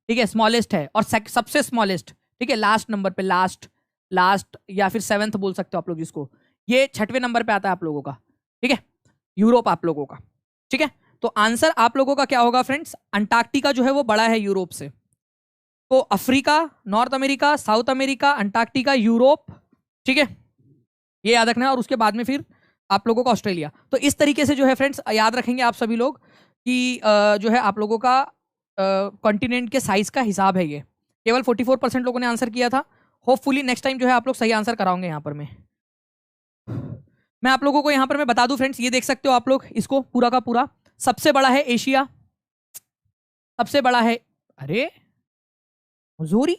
ठीक है, स्मॉलेस्ट है। और सबसे स्मॉलेस्ट, ठीक है, लास्ट नंबर पे, लास्ट, लास्ट या फिर 7th बोल सकते हो आप लोग जिसको, ये 6वें नंबर पे आता है आप लोगों का, ठीक है, यूरोप आप लोगों का, ठीक है। तो आंसर आप लोगों का क्या होगा फ्रेंड्स? अंटार्कटिका जो है वो बड़ा है यूरोप से। तो Africa, north America, south America, Antarctica, Europe, ठीक है, ये याद रखना है। और उसके बाद में फिर आप लोगों का ऑस्ट्रेलिया। तो इस तरीके से जो है फ्रेंड्स याद रखेंगे आप सभी लोग कि जो है आप लोगों का कॉन्टिनेंट के साइज का हिसाब है ये। केवल 44% लोगों ने आंसर किया था। होपफुली नेक्स्ट टाइम जो है आप लोग सही आंसर कराओगे। यहाँ पर मैं आप लोगों को यहाँ पर मैं बता दूं फ्रेंड्स, ये देख सकते हो आप लोग इसको पूरा का पूरा। सबसे बड़ा है एशिया, सबसे बड़ा है, अरे मजूरी,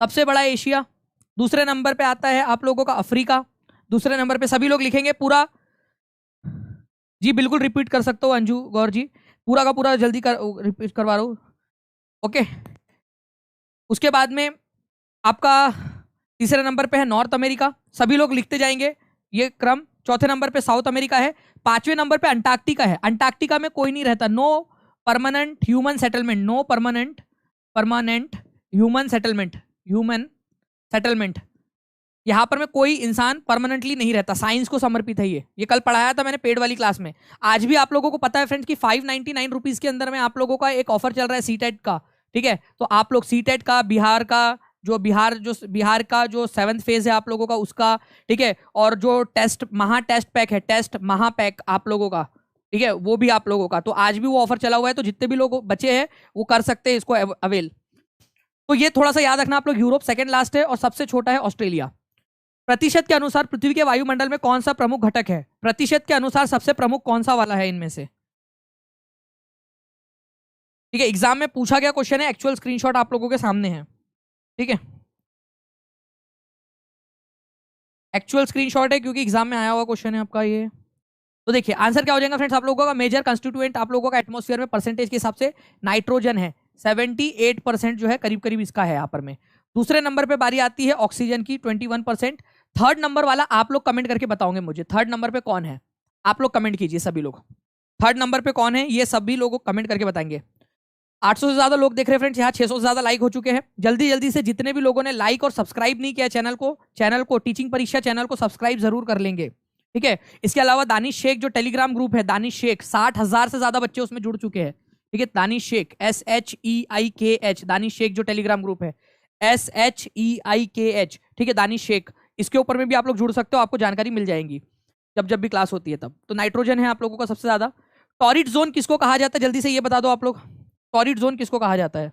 सबसे बड़ा है एशिया। दूसरे नंबर पे आता है आप लोगों का अफ्रीका। दूसरे नंबर पे सभी लोग लिखेंगे पूरा, जी बिल्कुल रिपीट कर सकते हो अंजू गौर जी, पूरा का पूरा जल्दी कर रिपीट करवा रहा हूँ, ओके। उसके बाद में आपका तीसरे नंबर पे है नॉर्थ अमेरिका, सभी लोग लिखते जाएंगे ये क्रम। चौथे नंबर पे साउथ अमेरिका है। पांचवें नंबर पे अंटार्कटिका है। अंटार्कटिका में कोई नहीं रहता, no permanent human settlement, no permanent human settlement. यहां पर में कोई इंसान परमानेंटली नहीं रहता। साइंस को समर्पित है ये कल पढ़ाया था मैंने पेड वाली क्लास में। आज भी आप लोगों को पता है फ्रेंड्स कि 599 रुपीज के अंदर में आप लोगों का एक ऑफर चल रहा है सीटेट का। ठीक है, तो आप लोग सीटेट का बिहार का जो 7th फेज है आप लोगों का उसका, ठीक है, और जो टेस्ट पैक है, टेस्ट महा पैक आप लोगों का, ठीक है, वो भी आप लोगों का। तो आज भी वो ऑफर चला हुआ है, तो जितने भी लोग बचे हैं वो कर सकते हैं इसको अवेल। तो ये थोड़ा सा याद रखना आप लोग। यूरोप सेकंड लास्ट है और सबसे छोटा है ऑस्ट्रेलिया। प्रतिशत के अनुसार पृथ्वी के वायुमंडल में कौन सा प्रमुख घटक है? प्रतिशत के अनुसार सबसे प्रमुख कौन सा वाला है इनमें से? ठीक है, एग्जाम में पूछा गया क्वेश्चन है, एक्चुअल स्क्रीनशॉट आप लोगों के सामने है। ठीक है, एक्चुअल स्क्रीनशॉट है क्योंकि एग्जाम में आया हुआ क्वेश्चन है आपका ये। तो देखिए आंसर क्या हो जाएगा फ्रेंड्स आप लोगों का। मेजर कंस्टिट्यूएंट आप लोगों का एटमॉस्फेयर में परसेंटेज के हिसाब से नाइट्रोजन है, 78% जो है करीब करीब इसका है यहाँ पर में। दूसरे नंबर पे बारी आती है ऑक्सीजन की, 21%। थर्ड नंबर वाला आप लोग कमेंट करके बताओगे मुझे, थर्ड नंबर पे कौन है? आप लोग कमेंट कीजिए सभी लोग, थर्ड नंबर पे कौन है ये सभी लोग कमेंट करके बताएंगे। 800 से ज्यादा लोग देख रहे हैं फ्रेंड्स, यहाँ 600 से ज्यादा लाइक हो चुके हैं। जल्दी जल्दी से जितने भी लोगों ने लाइक और सब्सक्राइब नहीं किया चैनल को टीचिंग परीक्षा चैनल को सब्सक्राइब जरूर कर लेंगे। ठीक है, इसके अलावा दानिश शेख जो टेलीग्राम ग्रुप है, दानिश शेख 60,000 से ज्यादा बच्चे उसमें जुड़ चुके हैं। ठीक है, दानिश शेख SHEIKH, दानिश शेख जो टेलीग्राम ग्रुप है SHEIKH, ठीक है, दानिश शेख, इसके ऊपर में भी आप लोग जुड़ सकते हो, आपको जानकारी मिल जाएगी जब भी क्लास होती है तब। तो नाइट्रोजन है आप लोगों का सबसे ज्यादा। टॉरिड जोन किसको कहा जाता है जल्दी से ये बता दो आप लोग, टॉरिड जोन किसको कहा जाता है?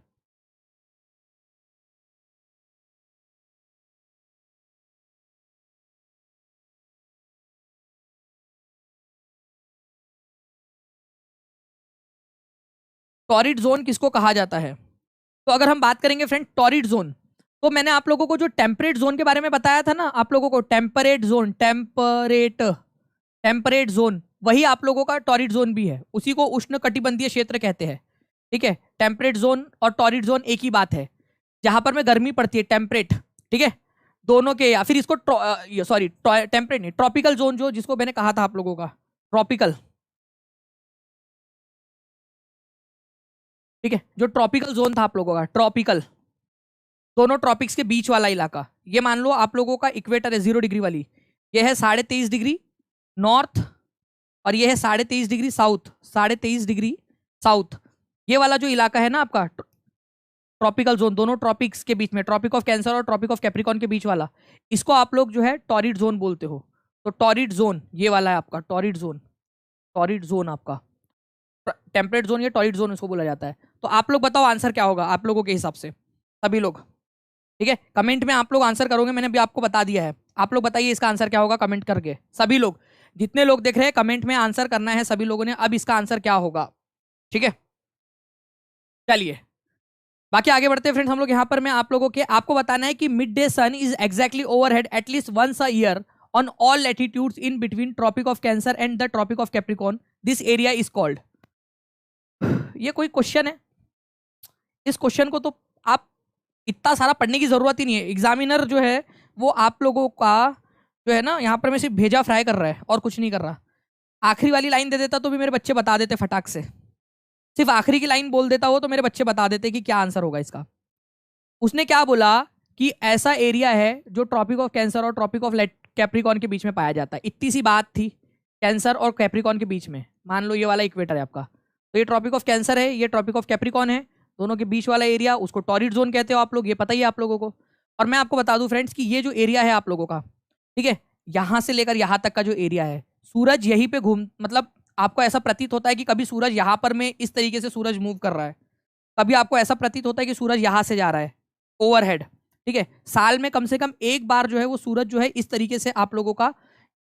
टॉरिड जोन किसको कहा जाता है? तो अगर हम बात करेंगे फ्रेंड टॉरिड जोन, तो मैंने आप लोगों को जो टेम्परेट जोन के बारे में बताया था ना आप लोगों को, टेम्परेट जोन वही आप लोगों का टॉरिड जोन भी है, उसी को उष्ण कटिबंधीय क्षेत्र कहते हैं। ठीक है, टेम्परेट जोन और टॉरिड जोन एक ही बात है, जहां पर में गर्मी पड़ती है, टेम्परेट। ठीक है, दोनों के, या फिर इसको सॉरी टेम्परेट नहीं, ट्रॉपिकल जोन जो जिसको मैंने कहा था आप लोगों का, ट्रॉपिकल। ठीक है, जो ट्रॉपिकल जोन था आप लोगों का, ट्रॉपिकल, दोनों ट्रॉपिक्स के बीच वाला इलाका। ये मान लो आप लोगों का इक्वेटर है 0 डिग्री वाली, ये है 23.5 डिग्री नॉर्थ, और ये है 23.5 डिग्री साउथ, 23.5 डिग्री साउथ। ये वाला जो इलाका है ना आपका ट्रॉपिकल जोन, दोनों ट्रॉपिक्स के बीच में, ट्रॉपिक ऑफ कैंसर और ट्रॉपिक ऑफ कैप्रिकॉन के बीच वाला, इसको आप लोग जो है टॉरिड जोन बोलते हो। तो टॉरिड जोन ये वाला है आपका, टॉरिड जोन आपका टेम्परेट जोन, ये टॉरिड जोन इसको बोला जाता है। तो आप लोग बताओ आंसर क्या होगा आप लोगों के हिसाब से, सभी लोग। ठीक है, कमेंट में आप लोग आंसर करोगे, मैंने भी आपको बता दिया है। आप लोग बताइए इसका आंसर क्या होगा कमेंट करके, सभी लोग जितने लोग देख रहे हैं कमेंट में आंसर करना है सभी लोगों ने, अब इसका आंसर क्या होगा। ठीक है, चलिए बाकी आगे बढ़ते हैं फ्रेंड्स हम लोग। यहाँ पर मैं आप लोगों के आपको बताना है कि mid day sun is exactly overhead at least once a year on all latitudes in between tropic of cancer and the tropic of capricorn, this area is called. ये कोई क्वेश्चन है? इस क्वेश्चन को तो आप इतना सारा पढ़ने की जरूरत ही नहीं है। एग्जामिनर जो है वो आप लोगों का जो है ना यहाँ पर मैं सिर्फ भेजा फ्राई कर रहा है और कुछ नहीं कर रहा। आखिरी वाली लाइन दे देता तो भी मेरे बच्चे बता देते फटाक से, सिर्फ आखिरी की लाइन बोल देता हो तो मेरे बच्चे बता देते कि क्या आंसर होगा इसका। उसने क्या बोला कि ऐसा एरिया है जो ट्रॉपिक ऑफ कैंसर और ट्रॉपिक ऑफ कैप्रिकॉन के बीच में पाया जाता है। इतनी सी बात थी, कैंसर और कैप्रिकॉन के बीच में, मान लो ये वाला इक्वेटर है आपका, तो ये ट्रॉपिक ऑफ कैंसर है, ये ट्रॉपिक ऑफ कैप्रिकॉन है, दोनों के बीच वाला एरिया उसको टॉरिड जोन कहते हो आप लोग, ये पता ही है आप लोगों को। और मैं आपको बता दूं फ्रेंड्स कि ये जो एरिया है आप लोगों का, ठीक है, यहां से लेकर यहां तक का जो एरिया है, सूरज यहीं पे घूम, मतलब आपको ऐसा प्रतीत होता है कि कभी सूरज यहां पर में इस तरीके से सूरज मूव कर रहा है, कभी आपको ऐसा प्रतीत होता है कि सूरज यहां से जा रहा है ओवरहेड। ठीक है, साल में कम से कम एक बार जो है वो सूरज जो है इस तरीके से आप लोगों का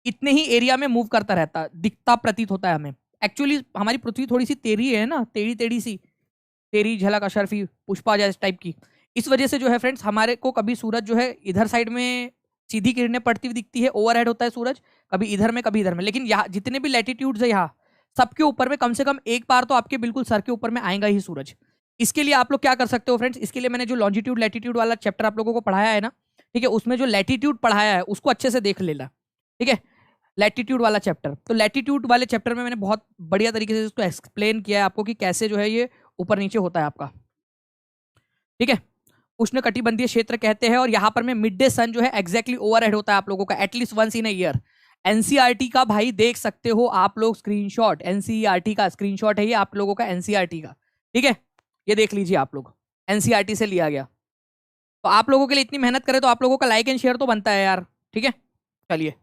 इतने ही एरिया में मूव करता रहता, दिखता प्रतीत होता है हमें। एक्चुअली हमारी पृथ्वी थोड़ी सी टेढ़ी है ना, टेढ़ी टेढ़ी सी, तेरी झलक अशरफी पुष्पा जैसे टाइप की, इस वजह से जो है फ्रेंड्स हमारे को कभी सूरज जो है इधर साइड में सीधी किरणें पड़ती हुई दिखती है, ओवरहेड होता है सूरज, कभी इधर में कभी इधर में। लेकिन यहाँ जितने भी लैटिट्यूड्स है यहाँ सबके ऊपर में कम से कम एक बार तो आपके बिल्कुल सर के ऊपर में आएगा ही सूरज। इसके लिए आप लोग क्या कर सकते हो फ्रेंड्स, इसके लिए मैंने जो लॉन्जिट्यूड लैटिट्यूड वाला चैप्टर आप लोगों को पढ़ाया है ना, ठीक है, उसमें जो लैटिट्यूड पढ़ाया है उसको अच्छे से देख लेना, ठीक है, लैटिट्यूड वाला चैप्टर। तो लैटिट्यूड वाले चैप्टर में मैंने बहुत बढ़िया तरीके से इसको एक्सप्लेन किया है आपको कि कैसे जो है ये ऊपर नीचे होता है आपका, ठीक है। उष्ण कटिबंधीय क्षेत्र कहते हैं, और यहाँ पर में मिड डे सन जो है एग्जैक्टली ओवरहेड होता है आप लोगों का at least once in a year. NCERT का भाई देख सकते हो आप लोग स्क्रीनशॉट, एनसीईआरटी का स्क्रीनशॉट है ये आप लोगों का, एनसीईआरटी का, ठीक है, ये देख लीजिए आप लोग, एनसीईआरटी से लिया गया। तो आप लोगों के लिए इतनी मेहनत करें तो आप लोगों का लाइक एंड शेयर तो बनता है यार, ठीक है। चलिए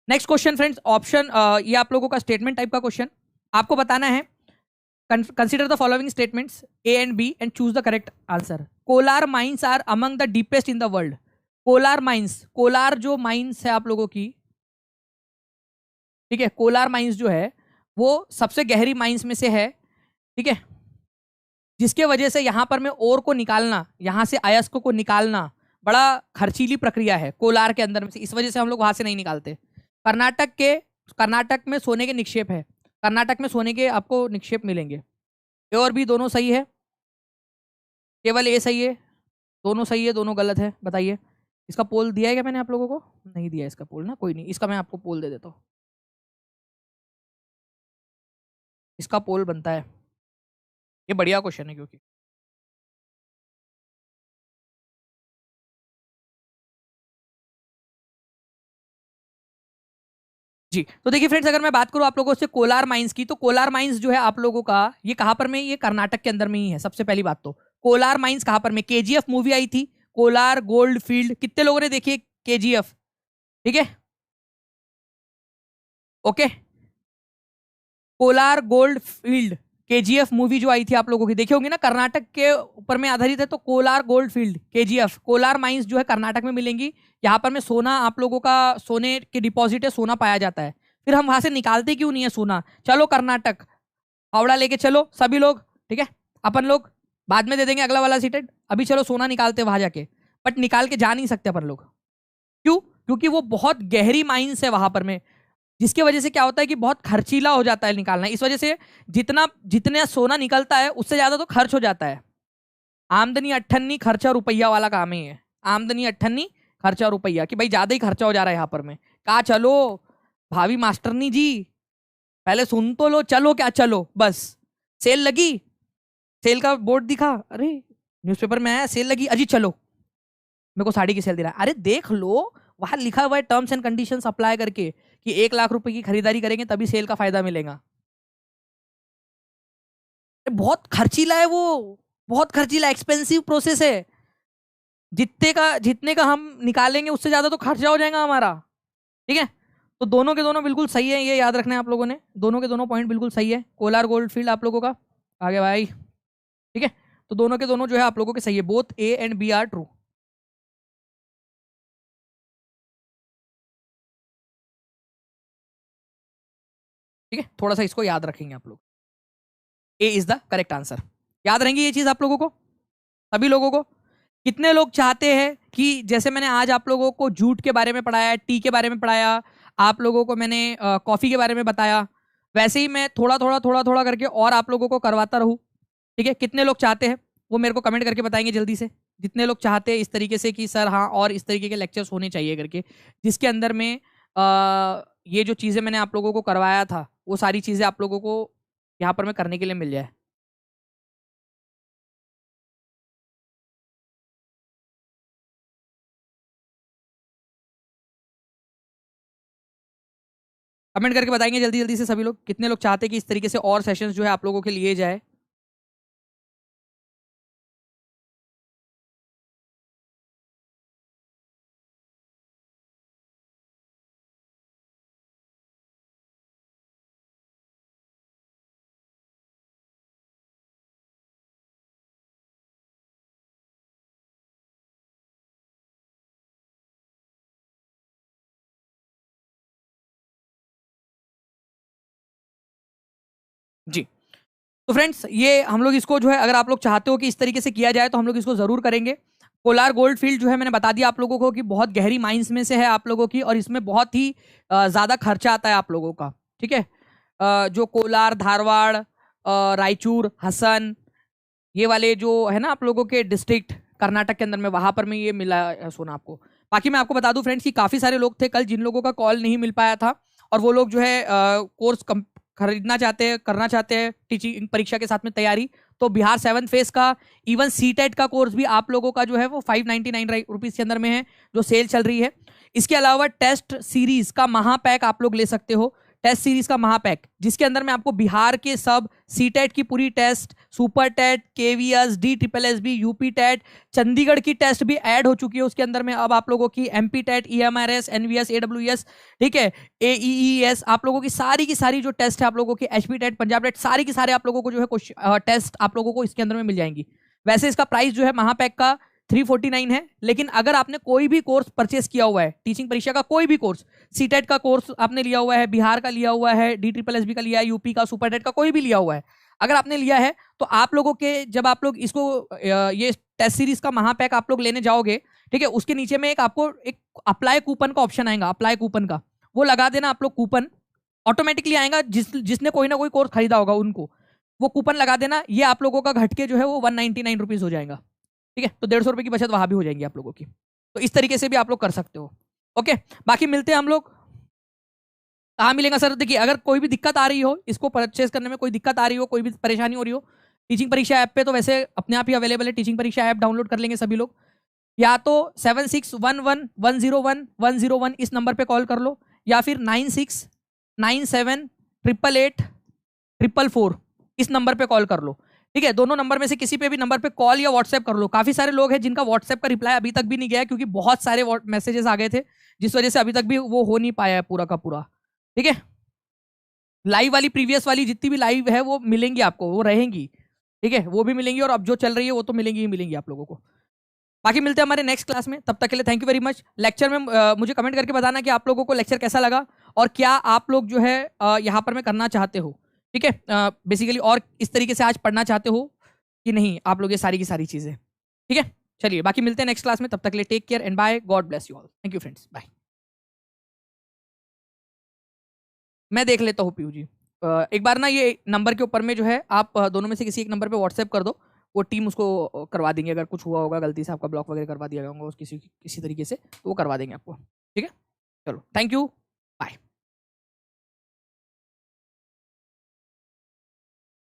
नेक्स्ट क्वेश्चन फ्रेंड्स, ऑप्शन ये आप लोगों का स्टेटमेंट टाइप का क्वेश्चन, आपको बताना है consider the following statements A and B and choose the correct answer. Kolar mines are among the deepest in the world. Kolar mines, Kolar जो माइंस है आप लोगों की, ठीक है, कोलार माइंस जो है वो सबसे गहरी माइंस में से है, ठीक है, जिसके वजह से यहां पर में ओर को निकालना, यहां से अयस्क को निकालना बड़ा खर्चीली प्रक्रिया है कोलार के अंदर में से, इस वजह से हम लोग वहां से नहीं निकालते। कर्नाटक में सोने के निक्षेप है, कर्नाटक में सोने के आपको निक्षेप मिलेंगे। ए और बी दोनों सही है, केवल ए सही है, दोनों सही है, दोनों गलत है। बताइए इसका पोल दिया है क्या मैंने आप लोगों को? नहीं दिया इसका पोल ना, कोई नहीं, इसका मैं आपको पोल दे देता हूँ, इसका पोल बनता है, ये बढ़िया क्वेश्चन है क्योंकि जी। तो देखिए फ्रेंड्स, अगर मैं बात करूं आप लोगों से कोलार माइंस की, तो कोलार माइंस जो है आप लोगों का ये कहां पर में, ये कर्नाटक के अंदर में ही है। सबसे पहली बात तो कोलार माइंस कहां पर में, केजीएफ मूवी आई थी, कोलार गोल्ड फील्ड, कितने लोगों ने देखी है केजीएफ? ठीक है, okay, Kolar gold field, KGF movie जो आई थी आप लोगों की देखी होगी ना, कर्नाटक के ऊपर में आधारित है। तो Kolar gold field, KGF, Kolar mines जो है कर्नाटक में मिलेंगी। यहाँ पर में सोना आप लोगों का, सोने के डिपॉजिट है, सोना पाया जाता है। फिर हम वहां से निकालते क्यों नहीं है सोना? चलो कर्नाटक, हावड़ा लेके चलो सभी लोग, ठीक है, अपन लोग बाद में दे देंगे अगला वाला सीटेड, अभी चलो सोना निकालते वहां जाके। बट निकाल के जा नहीं सकते अपन लोग, क्यों? क्योंकि वो बहुत गहरी माइंस है वहां पर में, जिसकी वजह से क्या होता है कि बहुत खर्चीला हो जाता है निकालना। इस वजह से जितना सोना निकलता है उससे ज्यादा तो खर्च हो जाता है। आमदनी अट्ठन्नी खर्चा रुपया वाला काम ही है, आमदनी अट्ठन्नी खर्चा रुपया, कि भाई ज्यादा ही खर्चा हो जा रहा है यहाँ पर में। कहा चलो भाभी मास्टरनी जी, पहले सुन तो लो, चलो क्या चलो, बस सेल लगी, सेल का बोर्ड दिखा, अरे न्यूज़पेपर में आया सेल लगी, अजी चलो मेरे को साड़ी की सेल दे रहा है, अरे देख लो वहां लिखा हुआ है टर्म्स एंड कंडीशंस अप्लाई करके कि 1 लाख रुपए की खरीदारी करेंगे तभी सेल का फायदा मिलेगा। बहुत खर्चीला है वो, बहुत खर्चीला एक्सपेंसिव प्रोसेस है। जितने का हम निकालेंगे उससे ज्यादा तो खर्चा हो जाएगा हमारा, ठीक है। तो दोनों के दोनों बिल्कुल सही है, ये याद रखना है आप लोगों ने, दोनों के दोनों पॉइंट बिल्कुल सही है। कोलार गोल्ड फील्ड आप लोगों का आगे भाई, ठीक है, तो दोनों के दोनों जो है आप लोगों के सही है, both A and B are true. ठीक है, थोड़ा सा इसको याद रखेंगे आप लोग, A is the correct answer. याद रहेंगी ये चीज आप लोगों को, सभी लोगों को? कितने लोग चाहते हैं कि जैसे मैंने आज आप लोगों को जूट के बारे में पढ़ाया, टी के बारे में पढ़ाया, आप लोगों को मैंने कॉफी के बारे में बताया, वैसे ही मैं थोड़ा थोड़ा थोड़ा थोड़ा करके और आप लोगों को करवाता रहूं, ठीक है? कितने लोग चाहते हैं वो मेरे को कमेंट करके बताएंगे जल्दी से, जितने लोग चाहते हैं इस तरीके से कि सर हाँ और इस तरीके के लेक्चर्स होने चाहिए करके, जिसके अंदर में ये जो चीज़ें मैंने आप लोगों को करवाया था वो सारी चीज़ें आप लोगों को यहाँ पर मैं करने के लिए मिल जाए। कमेंट करके बताएंगे जल्दी जल्दी से सभी लोग, कितने लोग चाहते हैं कि इस तरीके से और सेशंस जो है आप लोगों के लिए जाए। जी, तो फ्रेंड्स ये हम लोग इसको जो है, अगर आप लोग चाहते हो कि इस तरीके से किया जाए तो हम लोग इसको जरूर करेंगे। कोलार गोल्ड फील्ड जो है मैंने बता दिया आप लोगों को कि बहुत गहरी माइंस में से है आप लोगों की, और इसमें बहुत ही ज्यादा खर्चा आता है आप लोगों का, ठीक है। जो कोलार, धारवाड़, रायचूर, हसन, ये वाले जो है ना आप लोगों के डिस्ट्रिक्ट कर्नाटक के अंदर में, वहां पर में ये मिला है सोना आपको। बाकी मैं आपको बता दूं फ्रेंड्स कि काफी सारे लोग थे कल जिन लोगों का कॉल नहीं मिल पाया था, और वो लोग जो है कोर्स खरीदना चाहते हैं, करना चाहते हैं टीचिंग परीक्षा के साथ में तैयारी। तो बिहार 7th फेज का, इवन सीटेट का कोर्स भी आप लोगों का जो है वो 599 रुपीज के अंदर में है, जो सेल चल रही है। इसके अलावा टेस्ट सीरीज का महापैक आप लोग ले सकते हो, टेस्ट सीरीज का महापैक, जिसके अंदर में आपको बिहार के सब सीटेट की पूरी test, super TET, KVS, DSSB, UP TET, Chandigarh की टेस्ट भी ऐड हो चुकी है उसके अंदर में। अब आप लोगों की MP TET, EMRS, NVS, AWS, ठीक है, AEES, आप लोगों की सारी जो टेस्ट है आप लोगों की, HP टेट, पंजाब टेट, सारी की सारे आप लोगों को जो है टेस्ट आप लोगों को इसके अंदर में मिल जाएंगी। वैसे इसका प्राइस जो है महापैक का 349 है, लेकिन अगर आपने कोई भी कोर्स परचेस किया हुआ है, टीचिंग परीक्षा का कोई भी कोर्स, सीटेट का कोर्स आपने लिया हुआ है, बिहार का लिया हुआ है, DSSB का लिया है, यूपी का, सुपर टेट का कोई भी लिया हुआ है, अगर आपने लिया है तो आप लोगों के, जब आप लोग इसको ये टेस्ट सीरीज का महापैक आप लोग लेने जाओगे, ठीक है, उसके नीचे में एक आपको एक अप्लाई कूपन का ऑप्शन आएगा, अप्लाई कूपन का, वो लगा देना आप लोग, कूपन ऑटोमेटिकली आएगा, जिसने कोई ना कोई कोर्स खरीदा होगा उनको वो कूपन लगा देना, ये आप लोगों का घट के जो है वो 199 रुपीज हो जाएगा, ठीक है। तो 150 रुपए की बचत वहां भी हो जाएगी आप लोगों की। तो इस तरीके से भी आप लोग कर सकते हो। ओके, बाकी मिलते हैं हम लोग, कहाँ मिलेगा सर? देखिए, अगर कोई भी दिक्कत आ रही हो, इसको परचेस करने में कोई दिक्कत आ रही हो, कोई भी परेशानी हो रही हो, टीचिंग परीक्षा ऐप पे तो वैसे अपने आप ही अवेलेबल है, टीचिंग परीक्षा ऐप डाउनलोड कर लेंगे सभी लोग, या तो 7611101101 इस नंबर पे कॉल कर लो, या फिर 9697888844 इस नंबर पे कॉल कर लो, ठीक है। दोनों नंबर में से किसी पे भी नंबर पे कॉल या व्हाट्सएप कर लो। काफी सारे लोग हैं जिनका व्हाट्सएप का रिप्लाई अभी तक भी नहीं गया, क्योंकि बहुत सारे मैसेजेस आ गए थे, जिस वजह से अभी तक भी वो हो नहीं पाया है पूरा का पूरा, ठीक है। लाइव वाली, प्रीवियस वाली जितनी भी लाइव है वो मिलेंगी आपको, वो रहेंगी, ठीक है, वो भी मिलेंगी, और अब जो चल रही है वो तो मिलेंगी ही मिलेंगी आप लोगों को। बाकी मिलते हैं हमारे नेक्स्ट क्लास में, तब तक के लिए thank you very much. Lecture में मुझे कमेंट करके बताना कि आप लोगों को लेक्चर कैसा लगा, और क्या आप लोग जो है यहाँ पर मैं करना चाहते हो, ठीक है, बेसिकली, और इस तरीके से आज पढ़ना चाहते हो कि नहीं आप लोग, ये सारी की सारी चीजें, ठीक है। चलिए, बाकी मिलते हैं नेक्स्ट क्लास में, तब तक के लिए take care and bye, God bless you all, thank you friends, bye. मैं देख लेता हूँ पीयू जी, एक बार ना ये नंबर के ऊपर में जो है आप दोनों में से किसी एक नंबर पे व्हाट्सएप कर दो, वो टीम उसको करवा देंगे, अगर कुछ हुआ होगा गलती से आपका ब्लॉक वगैरह करवा दिया होगा किसी तरीके से, तो वो करवा देंगे आपको, ठीक है। चलो, थैंक यू।